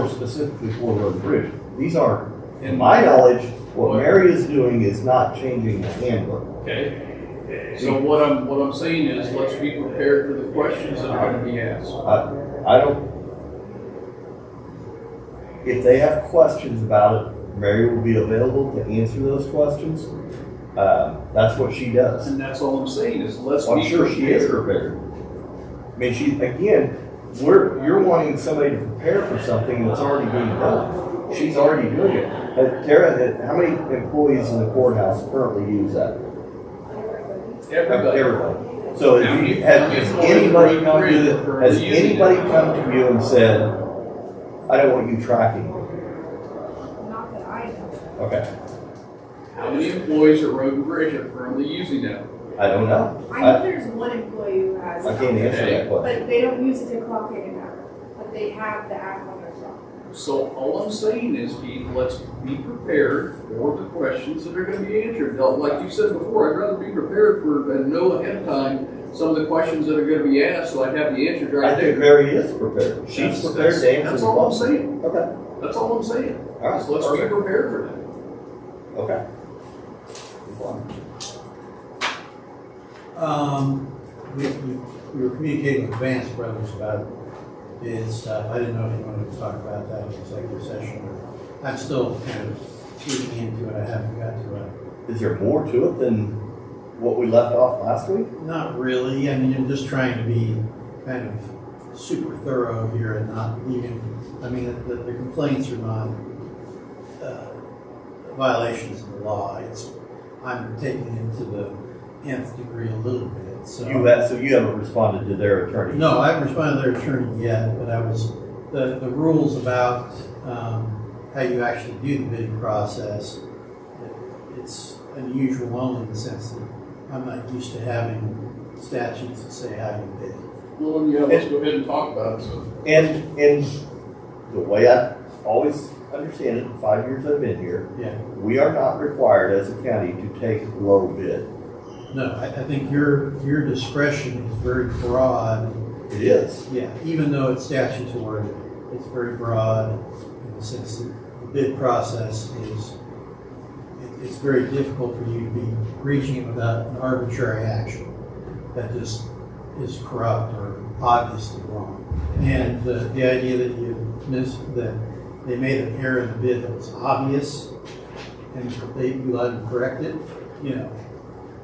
specifically for road and bridge. These are, in my knowledge, what Mary is doing is not changing the handbook. Okay. So what I'm saying is, let's be prepared for the questions that are going to be asked. I don't, if they have questions about it, Mary will be available to answer those questions. That's what she does. And that's all I'm saying is let's I'm be sure she is prepared. prepared. I mean, you're wanting somebody to prepare for something that's already being done. She's already doing it. Tara, how many employees in the courthouse currently use that? Everybody. Everybody. So How many- has anybody come to has using anybody it? come to you and said, I don't want you tracking? Not that I know. Okay. How many employees at Road and Bridge are currently using that? I don't know. I know there's one employee who has. I can't answer that question. But they don't use it to clock in and out, but they have the app on their phone. So all I'm saying is, Keith, let's be prepared for the questions that are gonna be answered. Now, like you said before, I'd rather be prepared for, and know ahead of time some of the questions that are gonna be asked, so I have the answers I right think there. Mary is prepared. She's That's- prepared to answer that's the all I'm question. saying. Okay. That's all I'm saying. All right. Just let's be Perfect. prepared for that. Okay. We were communicating with Vance Brothers about his stuff. I didn't know if you wanted to talk about that in executive session. Or I'm still kind of tweaking into it. I haven't got to it. Is there more to it than what we left off last week? Not really. I mean, I'm just trying to be kind of super thorough here and not leaving. I mean, the complaints are not violations of the law. I'm taking it to the nth degree a little bit. So You haven't responded to their attorney? no, I haven't responded to their attorney yet, but I was the rules about how you actually do the bidding process. It's unusual only in the sense that I'm not used to having statutes that say how you bid. Well, yeah, let's go ahead and talk about it, so. And the way I always understand it, 5 years I've been here, Yeah. we are not required as a county to take low bid. No, I think your discretion is very broad. It is. Yeah, even though it's statutory, it's very broad in the sense that the bid process it's very difficult for you to be reaching it without an arbitrary action that just is corrupt or obviously wrong. And the idea that that they made an error in the bid that was obvious and you let them correct it,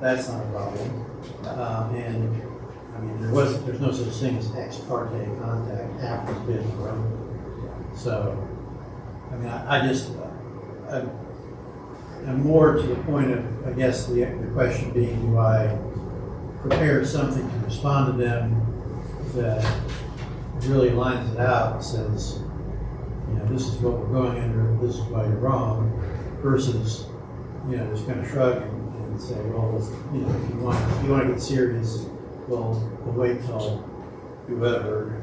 that's not a problem. And I mean, there's no such thing as ex parte contact after the bid was over. So, I mean, I'm more to the point of, I guess, the question being, do I prepare something to respond to them that really lines it out and says, this is what we're going under, this is why you're wrong, versus, just kind of shrug and say, well, if you want to get serious, we'll wait till whoever,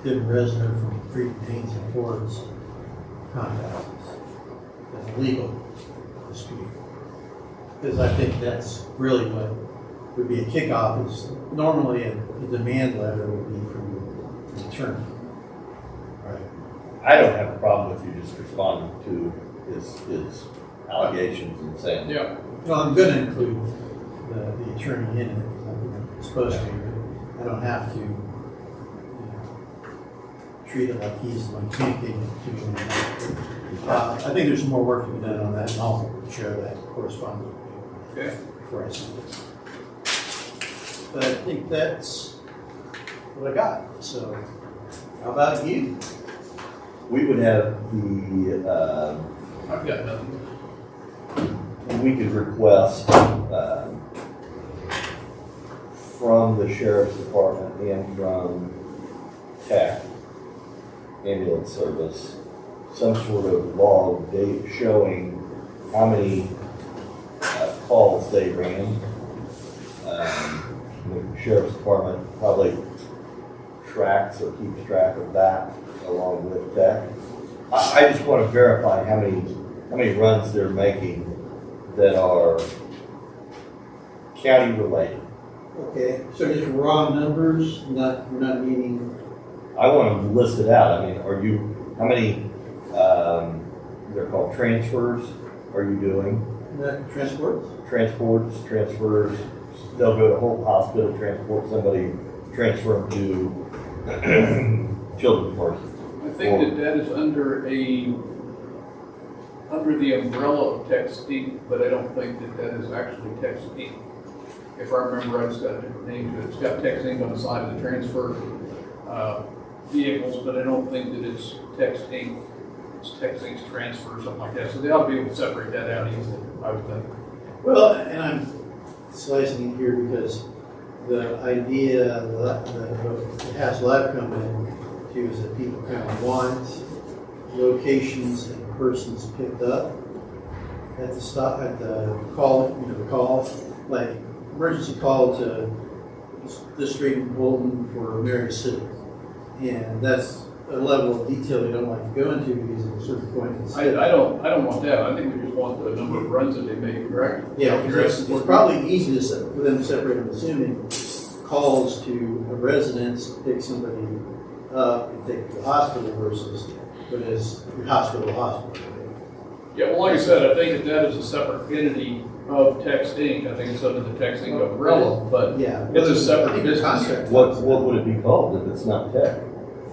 Tim Resner from Freedom Haynes and Ford's contact us as a legal dispute. Because I think that's really what would be a kickoff is normally a demand letter would be from the attorney. Right. I don't have a problem with you just responding to his allegations and saying, Yeah. Well, I'm going to include the attorney in it. I'm supposed to. But I don't have to treat it like he's the one communicating it to me. I think there's more work to be done on that, and I'll share that correspondence with you Okay. before I send it. But I think that's what I got. So, how about you? we would have the, I've got nothing. we could request from the sheriff's department and from TAC, ambulance service, some sort of log date showing how many calls they ran. The sheriff's department probably tracks or keeps track of that along with TAC. I just want to verify how many runs they're making that are county related. Okay, so just raw numbers, we're not meaning. I want to list it out. I mean, how many, they're called transfers, are you doing? Transports? Transfers, they'll go to Hope Hospital, transport somebody transfer them to children's parks. I think that is under the umbrella of Tex Inc., but I don't think that is actually Tex Inc. If I remember right, it's got a different name to it. It's got Tex Inc. on the side of the transfer vehicles, but I don't think that it's Tex Inc. It's Tex Inc.'s transfer or something like that. So they ought to be able to separate that out easily, I would think. Well, and I'm slicing it here because the idea that the Hassel I've come in to is that people kind of want locations and persons picked up at the stop, at the call, the call, like emergency call to the street in Bolton for Marion City. And that's a level of detail we don't like to go into because at a certain point it's. I don't want that. I think we just want the number of runs that they make, correct? Yeah, because it's probably easy for them to separate, I'm assuming, calls to a residence to pick somebody up and take to the hospital versus, but as hospital to hospital. Yeah, well, like I said, I think that is a separate entity of Tex Inc. I think it's under the Tex Inc. umbrella, but Yeah. it's a separate I think the business. contract- What would it be called if it's not tech?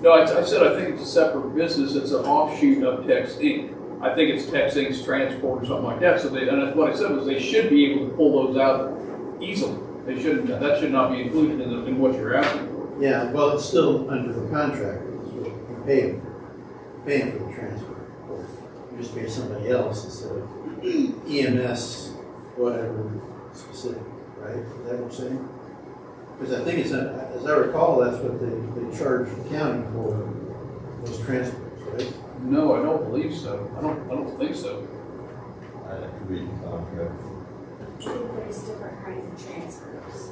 No, I said I think it's a separate business. It's an offshoot of Tex Inc. I think it's Tex Inc.'s transport or something like that. So and that's what I said was they should be able to pull those out easily. They shouldn't. That should not be included in what you're asking for. Yeah, well, it's still under the contract, so you're paying for the transfer. You just pay somebody else instead of EMS, whatever specific, right? Is that what you're saying? Because I think it's, as I recall, that's what they charge the county for those transfers, right? No, I don't believe so. I don't think so. I have to read the contract. I think there's different kinds of transfers.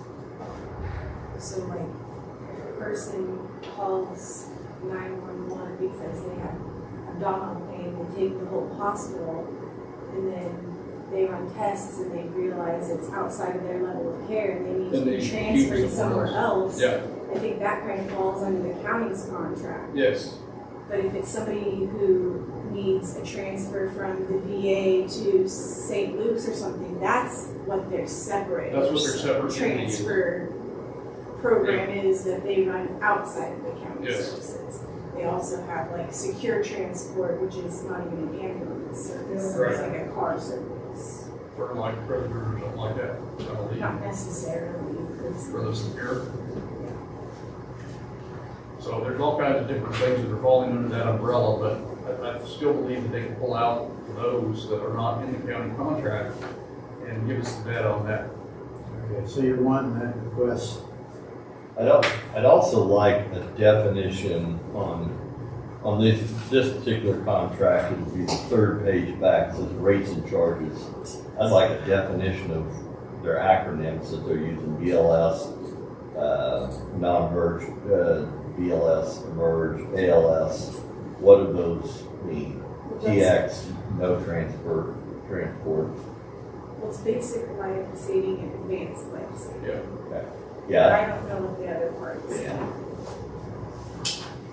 So like, if a person calls 911 because they have abdominal pain, they take the whole hospital, and then they run tests and they realize it's outside of their level of care and they need Then to they be should transferred keep somewhere else. Yeah. I think that kind of falls under the county's contract. Yes. But if it's somebody who needs a transfer from the VA to St. Luke's or something, that's what they're separate. That's what their separate entity is. Transfer program is that they run outside of the county Yes. services. They also have like secure transport, which is not even an ambulance service, Right. it's like a car service. For like predators or something like that. I believe. Not necessarily, because For the severe. So there's all kinds of different things that are falling under that umbrella, but I still believe that they can pull out those that are not in the county contract and give us the data on that. Okay, so you're wanting that request. I'd also like a definition on this particular contract. It would be the third page back, it says rates and charges. I'd like a definition of their acronyms that they're using: BLS, non-merge, BLS, emerge, ALS. What do those mean? TX, no transport. well, it's basic life saving and advanced life saving. Yeah. But Yeah, I don't know what the other parts. Yeah.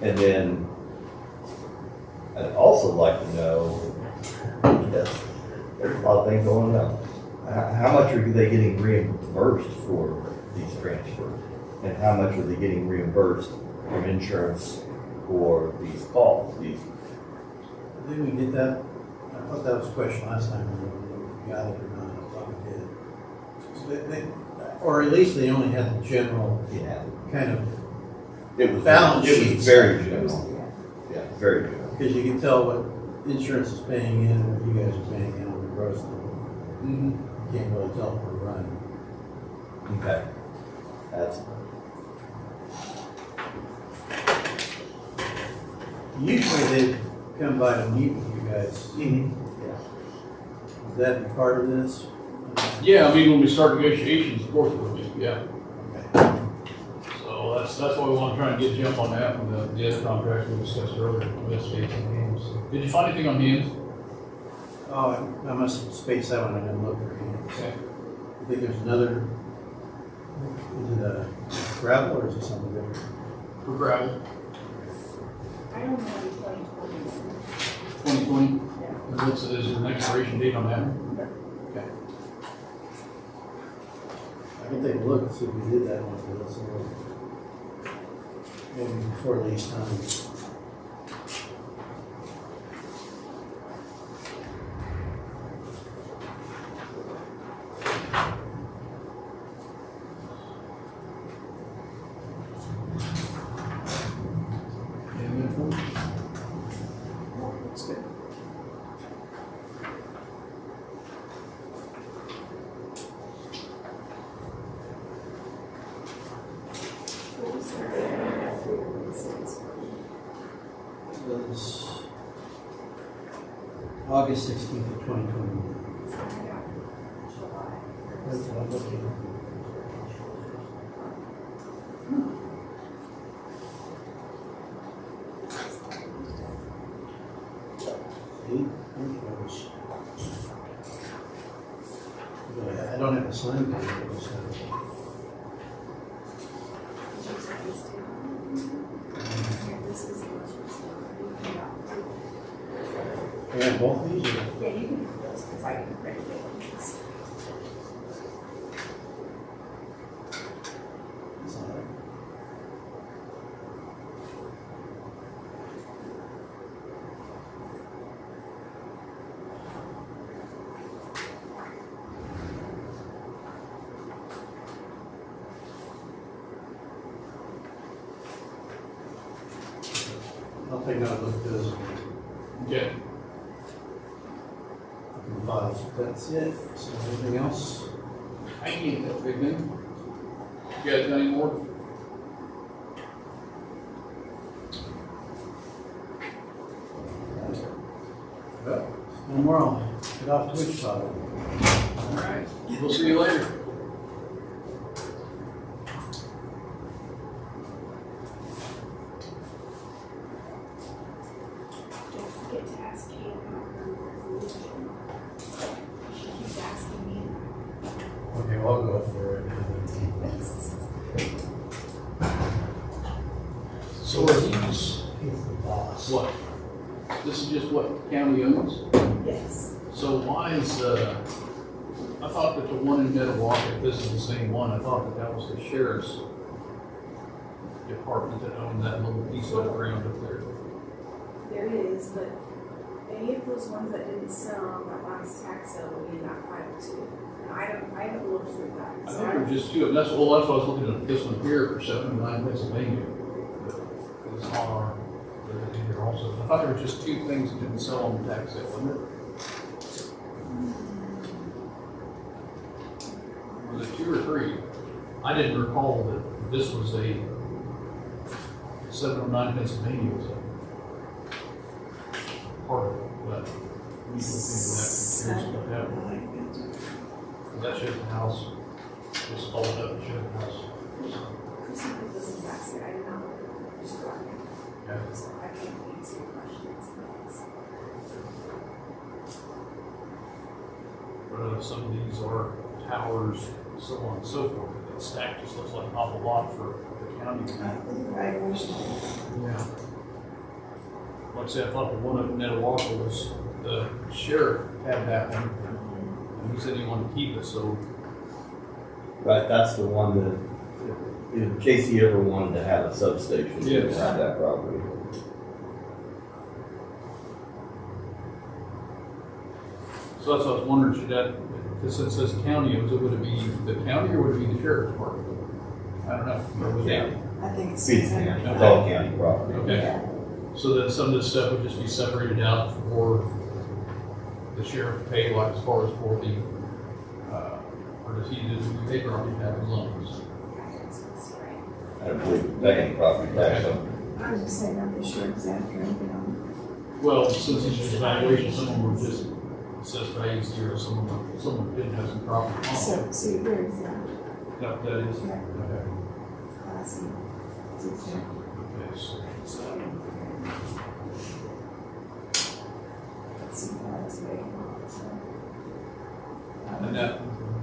And then I'd also like to know, yes, there's a lot of things going on. How much are they getting reimbursed for these transfers? And how much are they getting reimbursed from insurance for these calls? Didn't we get that? I thought that was a question last time, we got it or not, I thought we did. Or at least they only had the general Yeah, kind of, it was Balance It was sheets. very general. Yeah, very general. because you can tell what insurance is paying in, and what you guys are paying in on the gross. Mm-hmm. You can't really tell per run. Okay, that's Usually they come by to meet with you guys. Is that part of this? Yeah, I mean, when we start negotiations, of course it will be, yeah. Okay. So that's why we want to try and get a jump on that with the other contracts we discussed earlier, investigating hands. Did you find anything on hands? Oh, I must space that one, I didn't look very good. Okay. I think there's another, is it a gravel or is it something different? For gravel, I don't know in 2020. 2020. Yeah. What's the expiration date on that? Okay. I can take a look and see if we did that one, but let's see. maybe before lease time. That's good. What was It was August 16th of 2021. That's what I'm looking at. See? I don't have a sign date. It was, yeah, both these are. Yeah, you can do those because I can print it. It's all right. I'll take another look at this. Okay. Files, that's it. So anything else? I ain't that big thing. You guys got any more? Well, no more. I'll get off to Wichita. All right. We'll see you later. Don't forget to ask Kate about her resolution. She keeps asking me. Okay, well, I'll go up there right now. So are these, He's the boss. what? This is just what the county owns? Yes. So why is, I thought that the one in Metawaska, this is the same one, I thought that was the sheriff's department that owned that little piece of ground up there. There is, but any of those ones that didn't sell on that last tax sale will be in that file too. And I haven't looked through that. I So think there were just two, and that's why I was looking at this one here for 79 Pennsylvania. It's on our, in here also. I thought there were just two things that didn't sell on the tax sale, wasn't it? Was it two or three? I didn't recall that this was a 709 Pennsylvania was a part of it, but we can think of that, confused about that. That shows the house, just followed up and showed the house. Chrissy put this in the basket. I did not look at it. Just brought it. Yeah. So I can't answer your questions. Some of these are towers, so on and so forth. That stack just looks like an awful lot for the county. Yeah. Like I said, I thought the one up in Netawaka was, the sheriff had that one, and he said he wanted to keep it, so. Right, that's the one that, in case he ever wanted to have a substation, he would Yes. have that property. So that's what I was wondering, should that, because it says county, would it be the county or would it be the sheriff's department? I don't know. Or would it- County. I think it's. Feeds the county, it's all county property. Okay. Yeah. So then some of this stuff would just be separated out for the sheriff to pay, like as far as for the, or does he pay property tax loans? I don't believe paying property tax on I was just saying, I'm sure exactly anything on Well, since it's just evaluation, some of them were just assessed values here, some didn't have some property it. on. So, see, where is that? That is, Yeah. okay. I see. It's exactly. Yes. Let's see how it's made. So, And that,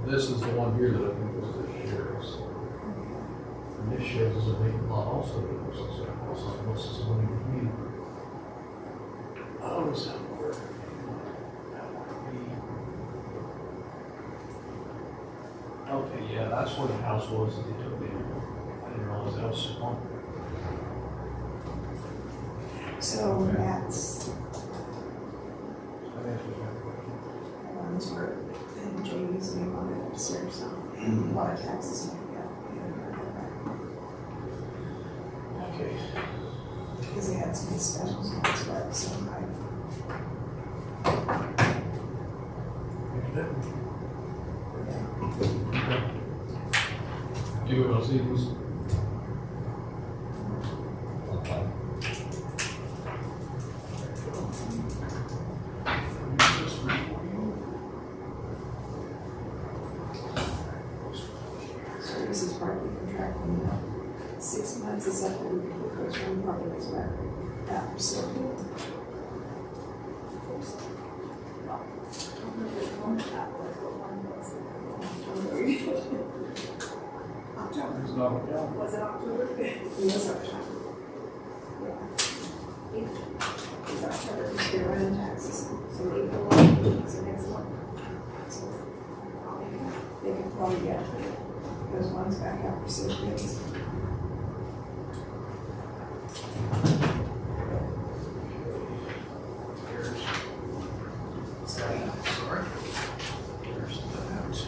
this is the one here that I think was the sheriff's. And this shows as a vacant lot also, but it's also, what's this one in between? Oh, is that where? That might be. Okay, yeah, that's where the house was that they took in. I didn't realize that was on. So that's one's where, and Jamie's name on it upstairs, so a lot of taxes might be out. Okay. Because they had some specials on this web, so You will see this. So this is part of the contract, and 6 months is up, and we can put those one properties back after, so. October. It's not, Was it October? It was October. Yeah. It's October, they're running taxes, so April 1 is the next one. So, they can probably get those ones back after 6 days. Sorry. There's that.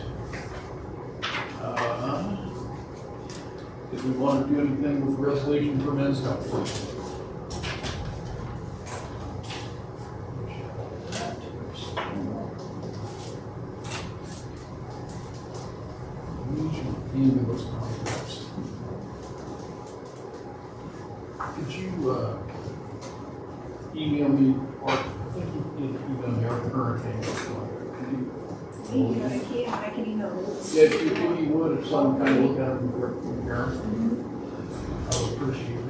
did we want to do anything with the resolution for men's health? Ambulance contracts. Could you, email me, or I think you did email me our current ambulance contract. I can email those. Yeah, if you would, if someone kind of look at them before comparing, I would appreciate it.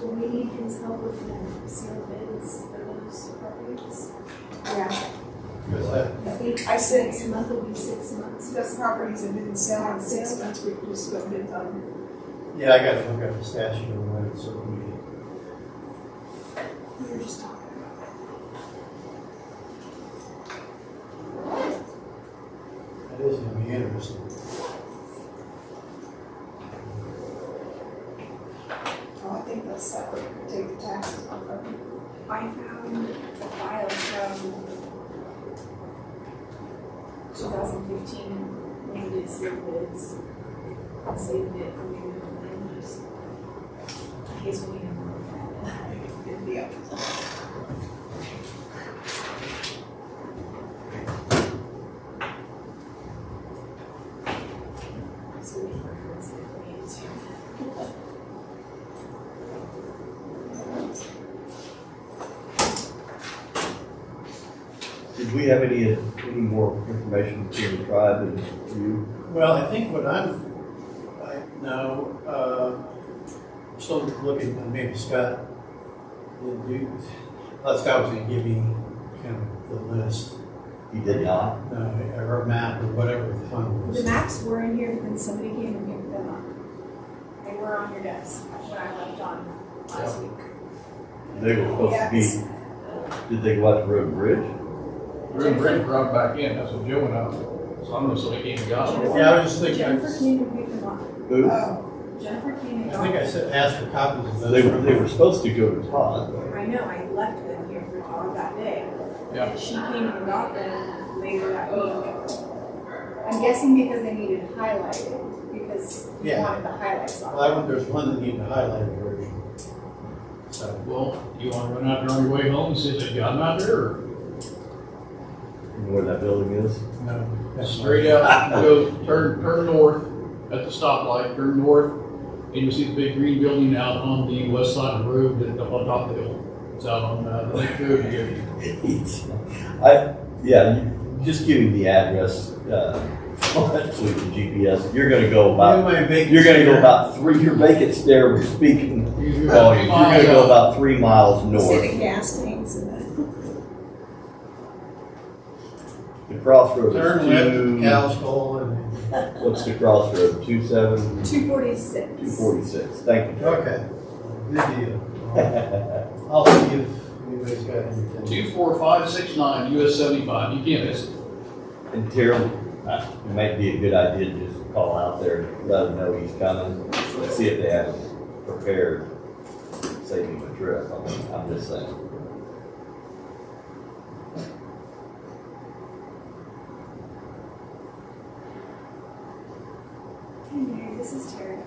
Will we need his help with the seal bids for those properties? Yeah, What's that? I said, Next month will be 6 months. the properties have been selling in 6 months, we can just go bid on them. Yeah, I gotta look up the statute of limits, so We were just talking about that is gonna be interesting. Oh, I think that's that way, take the taxes off of them. I found a file from 2015 when we did sealed bids. I saved it and we moved it in just in case we need to look at it. Good deal. So we can reference it if we need to. Did we have any more information from the tribe than you? Well, I think what I still looking, maybe Scott, Scott was gonna give me kind of the list, You did not? or a map or whatever the fund was. The maps were in here, but then somebody came and picked them up. They were on your desk when I left on last week. They were supposed to be, did they go out the road and bridge? We're in Brent brought back in, that's what Joe went out, so I'm gonna say he came and got it. Yeah, I was just thinking, Jennifer came and picked them up. Who? Oh, Jennifer came and I got think I them. said, asked for copies of those. They were supposed to go to Todd. I know, I left them here for Todd that day. Yeah. And she came and got them later that week. I'm guessing because they needed highlighted, because you Yeah. wanted the highlights on. Well, there's one that needed a highlighted version. So, Well, you wanna run out there on your way home and see if they got them out there, or You know where that building is? no. that's straight out, go, turn north at the stoplight, turn north, and you'll see the big green building out on the west side of the road, that's up on top of the hill. It's out on, the Lake Road here. Just give me the address, actually the GPS. You're gonna go about, you're gonna go about your vacant stare with speaking volume. You're gonna go about 3 miles see north. the gas tanks and the. The crossroads Turn is left, Cal's Hole, and, what's the crossroad? 27, 246. 246. Thank you. okay, good deal. I'll see if anybody's got anything. 24569 US 75, you can't miss it. And Terry, It might be a good idea to just call out there, let them know he's coming, and see if they have it prepared, save him a trip. I mean, I'm just saying. Hey Mary, this is Tara.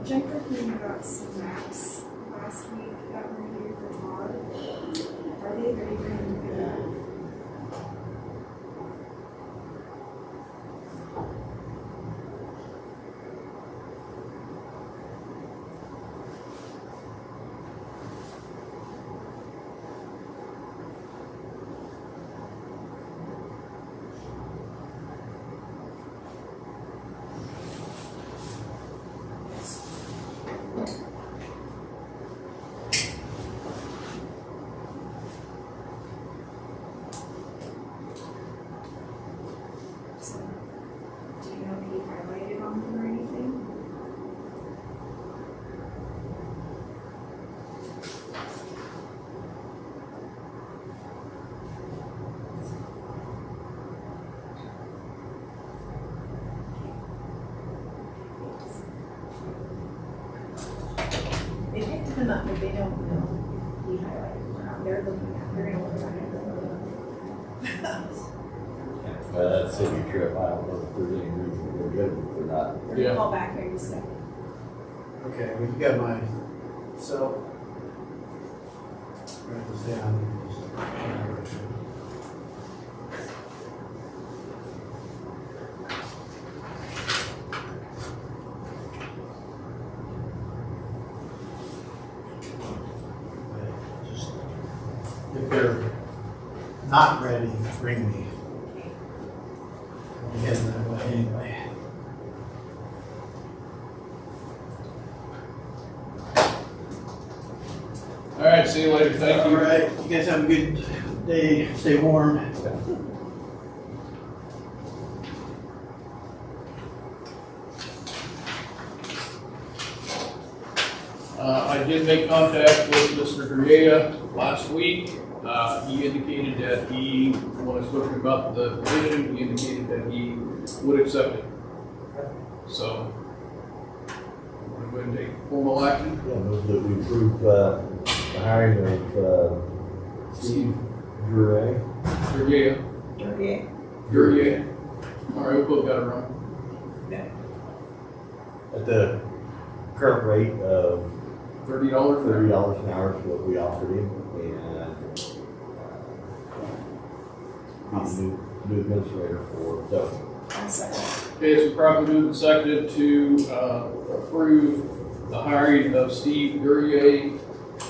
Jennifer came about some maps last week that were here for Todd. Are they ready for him to pick up? So, do you know if he highlighted on them or anything? They picked them up, but they don't know if he highlighted or not. They're looking at, they're gonna look at it. That city trip, I don't know if there's any reason we're good or not. We're Yeah. gonna call back here in a second. Okay, well, you got my cell. Write this down. Just, if they're not ready, ring me. I'll be heading that way anyway. All right, see you later, thank All you. right, you guys have a good day, stay warm. I did make contact with Mr. Grieta last week. He indicated that he, when I spoke about the position, he indicated that he would accept it. So, we're going to take formal action. Yeah, move that we approve, the hiring of, Steve Dure. Grieta, Okay. Grieta. All right, we both got it wrong. At the current rate of $30. $30 an hour is what we offered him, and he's the new administrator for zoning. One second. Okay, it's properly moved and seconded to approve the hiring of Steve Gurrier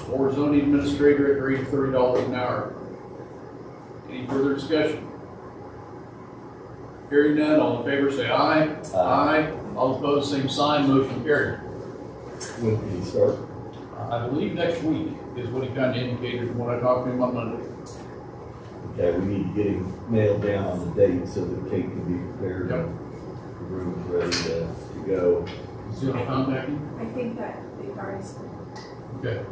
for zoning administrator at the rate of $30 an hour. Any further discussion? Hearing none, all in favor say aye. Aye. All opposed, same sign, motion carried. When can he start? I believe next week is what he kind of indicated when I talked to him on Monday. Okay, we need to get him nailed down on the date so that Kate can be prepared. Yep. The room's ready to go. Is he gonna contact you? I think that they've already spoken. Okay.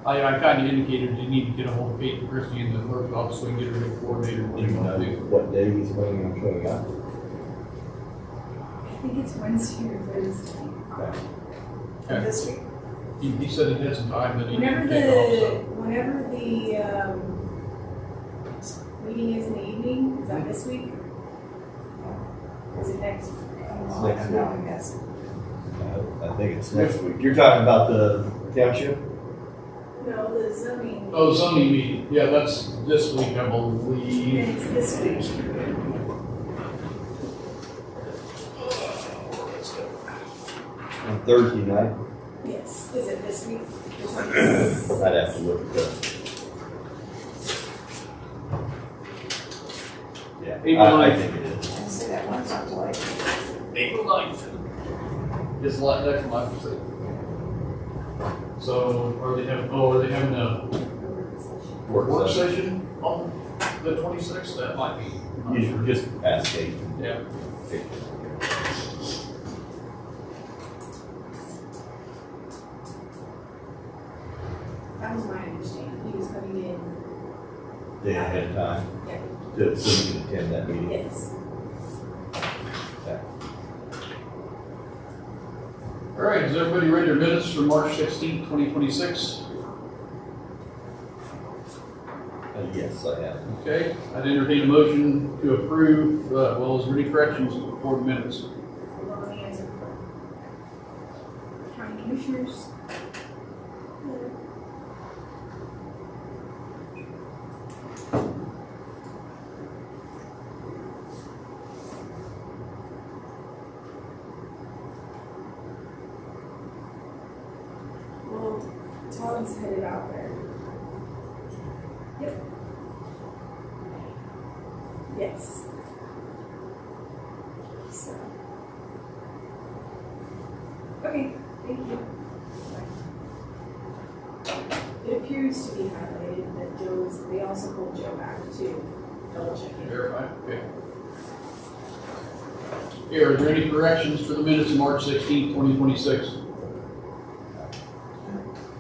I kind of indicated you need to get a hold of Kate and Christie in the clerk's office so we can get her coordinated Do what you you know want to do. what day he's planning on showing up? I think it's Wednesday or Thursday. Okay. Okay. This week. He said he had some time that he Whenever needed to take off, so. whenever the, meeting is in the evening, is that this week? Or is it next? It's next I'm not guessing. I think it's next week. You're talking about the township? No, the zoning, Oh, zoning meeting, yeah, that's this week, I believe. it's this week. On Thursday night? Yes, is it this week? I'd have to look at the. Yeah, April I 9th. think it is. I say that one's not like. April 9th. Just next month, so. So, are they having a work session on the 26th? That might be. I'm not You sure. should just ask Kate. Yeah. That was my understanding, he was coming in, Day ahead of time, yeah, so you can attend that meeting. yes. All right, has everybody read their minutes for March 16th, 2026? Yes, I have. Okay, I'd entertain a motion to approve, well, is there any corrections for the minutes? Hold on, let me answer for county commissioners. Well, Todd's headed out there. Yep. Yes. So. Okay, thank you. It appears to be highlighted that Joe's, they also pulled Joe back to double check it. Verify, okay. Here, are there any corrections for the minutes of March 16th, 2026?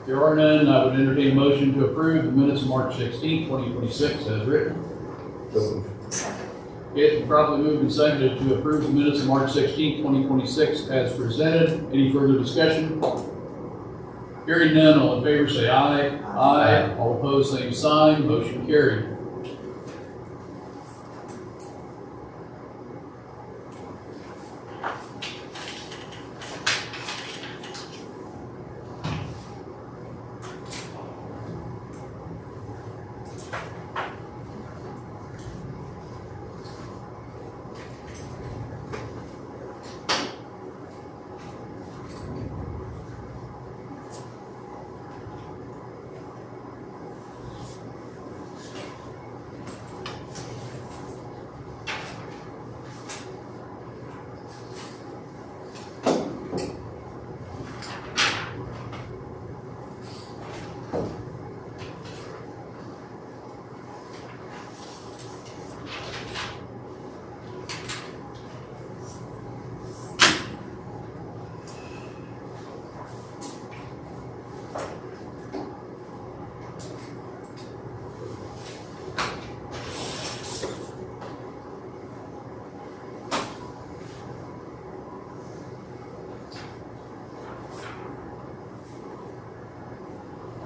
If there are none, I would entertain a motion to approve the minutes of March 16th, 2026 as written. So moved. Okay, it's been properly moved and seconded to approve the minutes of March 16th, 2026 as presented. Any further discussion? Hearing none, all in favor say aye. Aye. All opposed, same sign. Motion carried.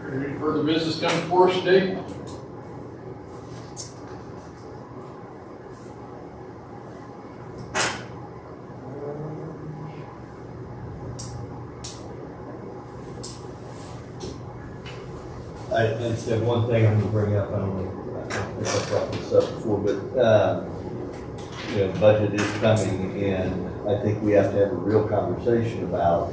Any further business coming before us today? I just have one thing I'm gonna bring up, I don't know, I think I brought this up before, but, budget is coming, and I think we have to have a real conversation about,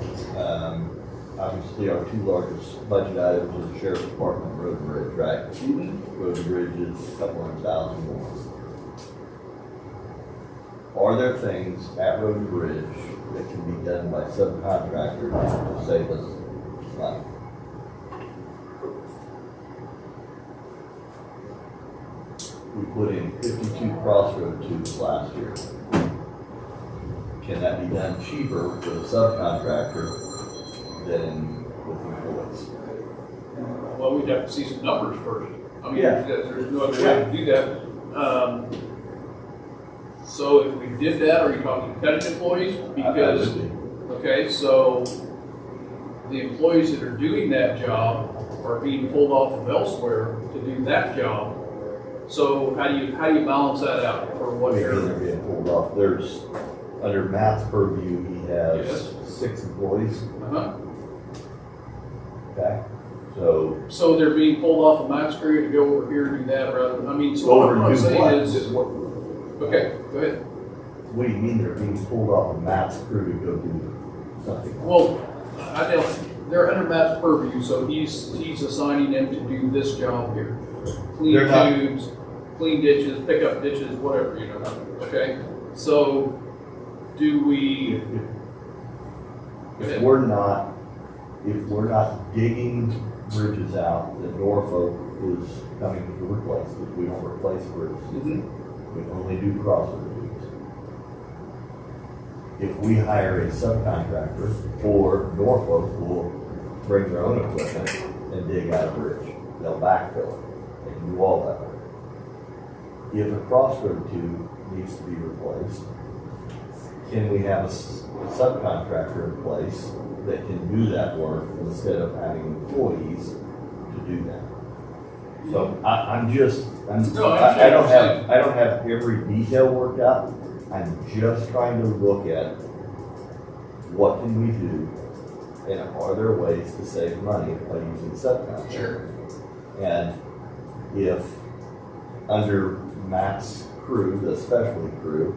obviously, our two largest budget items are the sheriff's department, road and bridge, right? Road and bridge is a couple $100,000 more. Are there things at road and bridge that can be done by subcontractors to save us money? We put in 52 crossroad tubes last year. Can that be done cheaper with a subcontractor than with employees? Well, we'd have to see some numbers first. I mean, Yeah. there's no other way to do that. So if we did that, are you talking cutting employees? Because, okay, so the employees that are doing that job are being pulled off of elsewhere to do that job. So how do you balance that out for what They're you're? being pulled off. There's, under Matt's purview, he has Yes. 6 employees, Uh-huh. okay? So, So they're being pulled off of Matt's crew to go over here and do that rather than, I mean, so over what I'm and do saying what? is, okay, go ahead. What do you mean they're being pulled off of Matt's crew to go do something? Well, I don't, they're under Matt's purview, so he's assigning them to do this job here. Clean They're not- tubes, clean ditches, pick up ditches, whatever, okay? So, do we? If we're not digging bridges out that Norfolk is coming to replace, because we don't replace bridges, Mhm. we only do crossroad tubes. If we hire a subcontractor, or Norfolk will bring their own equipment and dig out a bridge, they'll backfill it, they can do all that. If a crossroad tube needs to be replaced, can we have a subcontractor in place that can do that work instead of having employees to do that? So No, I I understand don't what you're I don't have every detail worked out. I'm just trying to look at what can we do and are there ways to save money by using subcontractors? Sure. And if under Matt's crew, the specialty crew,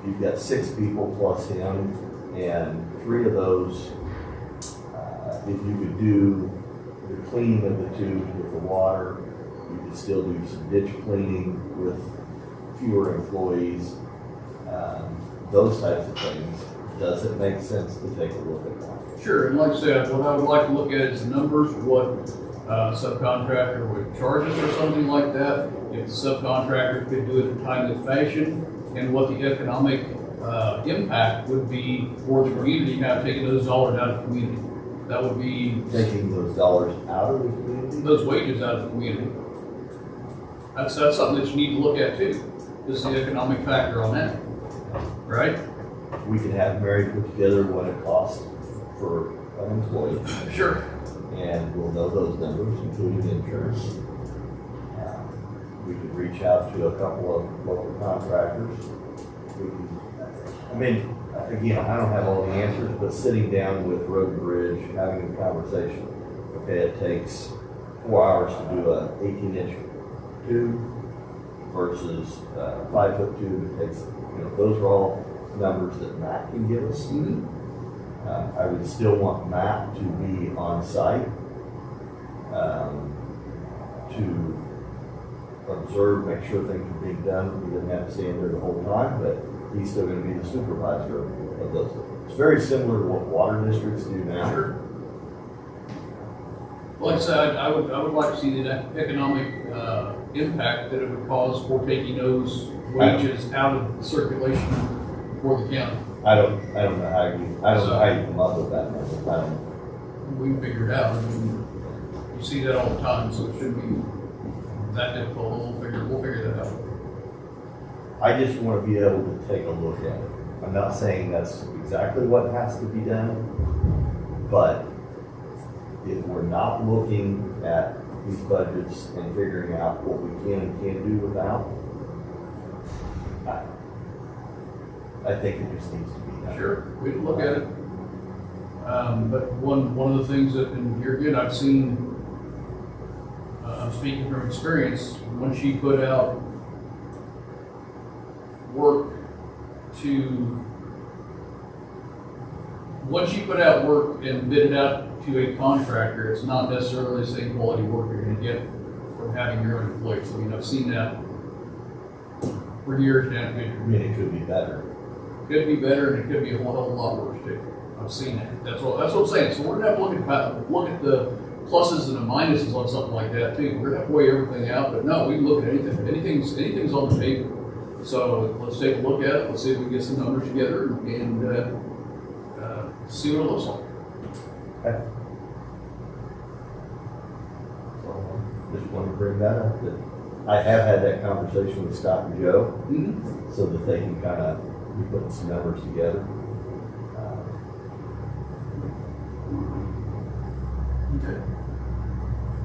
you've got 6 people plus him, and 3 of those, if you could do the cleaning of the tubes with the water, you could still do some ditch cleaning with fewer employees, those types of things. Does it make sense to take a look at that? Sure, and like I said, what I would like to look at is the numbers, what subcontractor would charge us or something like that, if the subcontractor could do it in a timely fashion, and what the economic impact would be for the community, kind of taking those dollars out of the community. That would be Taking those dollars out of the community? those wages out of the community. That's something that you need to look at too, is the economic factor on that, right? We could have Mary put together what it costs for an employee, Sure. and we'll know those numbers, including insurance. We could reach out to a couple of local contractors. We can, I mean, again, I don't have all the answers, but sitting down with Road and Bridge, having a conversation, okay, it takes 4 hours to do a 18-inch tube versus a 5-foot tube. It takes, those are all numbers that Matt can give us. I would still want Matt to be on site to observe, make sure things are being done. He doesn't have to stand there the whole time, but he's still going to be the supervisor of those. It's very similar to what water districts do now. Sure. Like I said, I would like to see the economic impact that it would cause for taking those wages out of circulation for the county. I don't know how you come up with that number. I don't. We can figure it out. I mean, you see that all the time, so it shouldn't be that difficult. We'll figure that out. I just want to be able to take a look at it. I'm not saying that's exactly what has to be done, but if we're not looking at these budgets and figuring out what we can and can't do without, I think it just needs to be done. Sure, we can look at it. But one of the things that, and you're good, I've seen, I'm speaking from experience, when she put out work and bid it out to a contractor, it's not necessarily the same quality work you're gonna get from having your own employees. I mean, I've seen that for years now. I mean, it could be better. Could be better, and it could be a whole hell of a lot worse too. I've seen it. That's what I'm saying. So we're gonna have to look at the pluses and the minuses on something like that too. We're gonna have to weigh everything out, but no, we can look at anything. Anything's on the table. So let's take a look at it. Let's see if we can get some numbers together and see what it looks like. Okay. So, just want to bring that up, that I have had that conversation with Scott and Joe, so that they can kind of be putting some numbers together. Okay.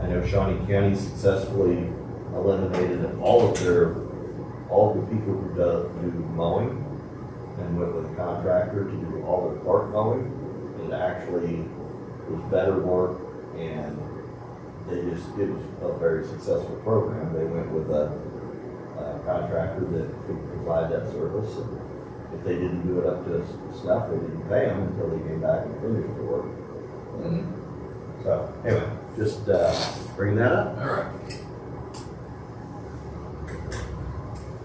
I know Shawnee County successfully eliminated all of the people who do mowing and went with a contractor to do all their park mowing. It actually was better work, and it was a very successful program. They went with a contractor that could provide that service. And if they didn't do it up to snuff, they didn't pay them until they came back and finished the work. So anyway, just bring that up. All right.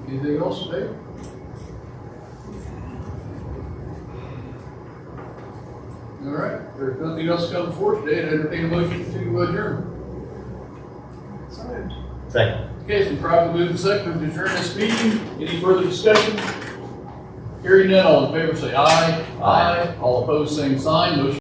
Anything else, Dave? All right. If there's nothing else to come before today, I'd entertain a motion to adjourn. So moved. Second. Okay, it's been probably moved and seconded to adjourn this meeting. Any further discussion? Hearing none, all in favor say aye. Aye. All opposed, same sign. Motion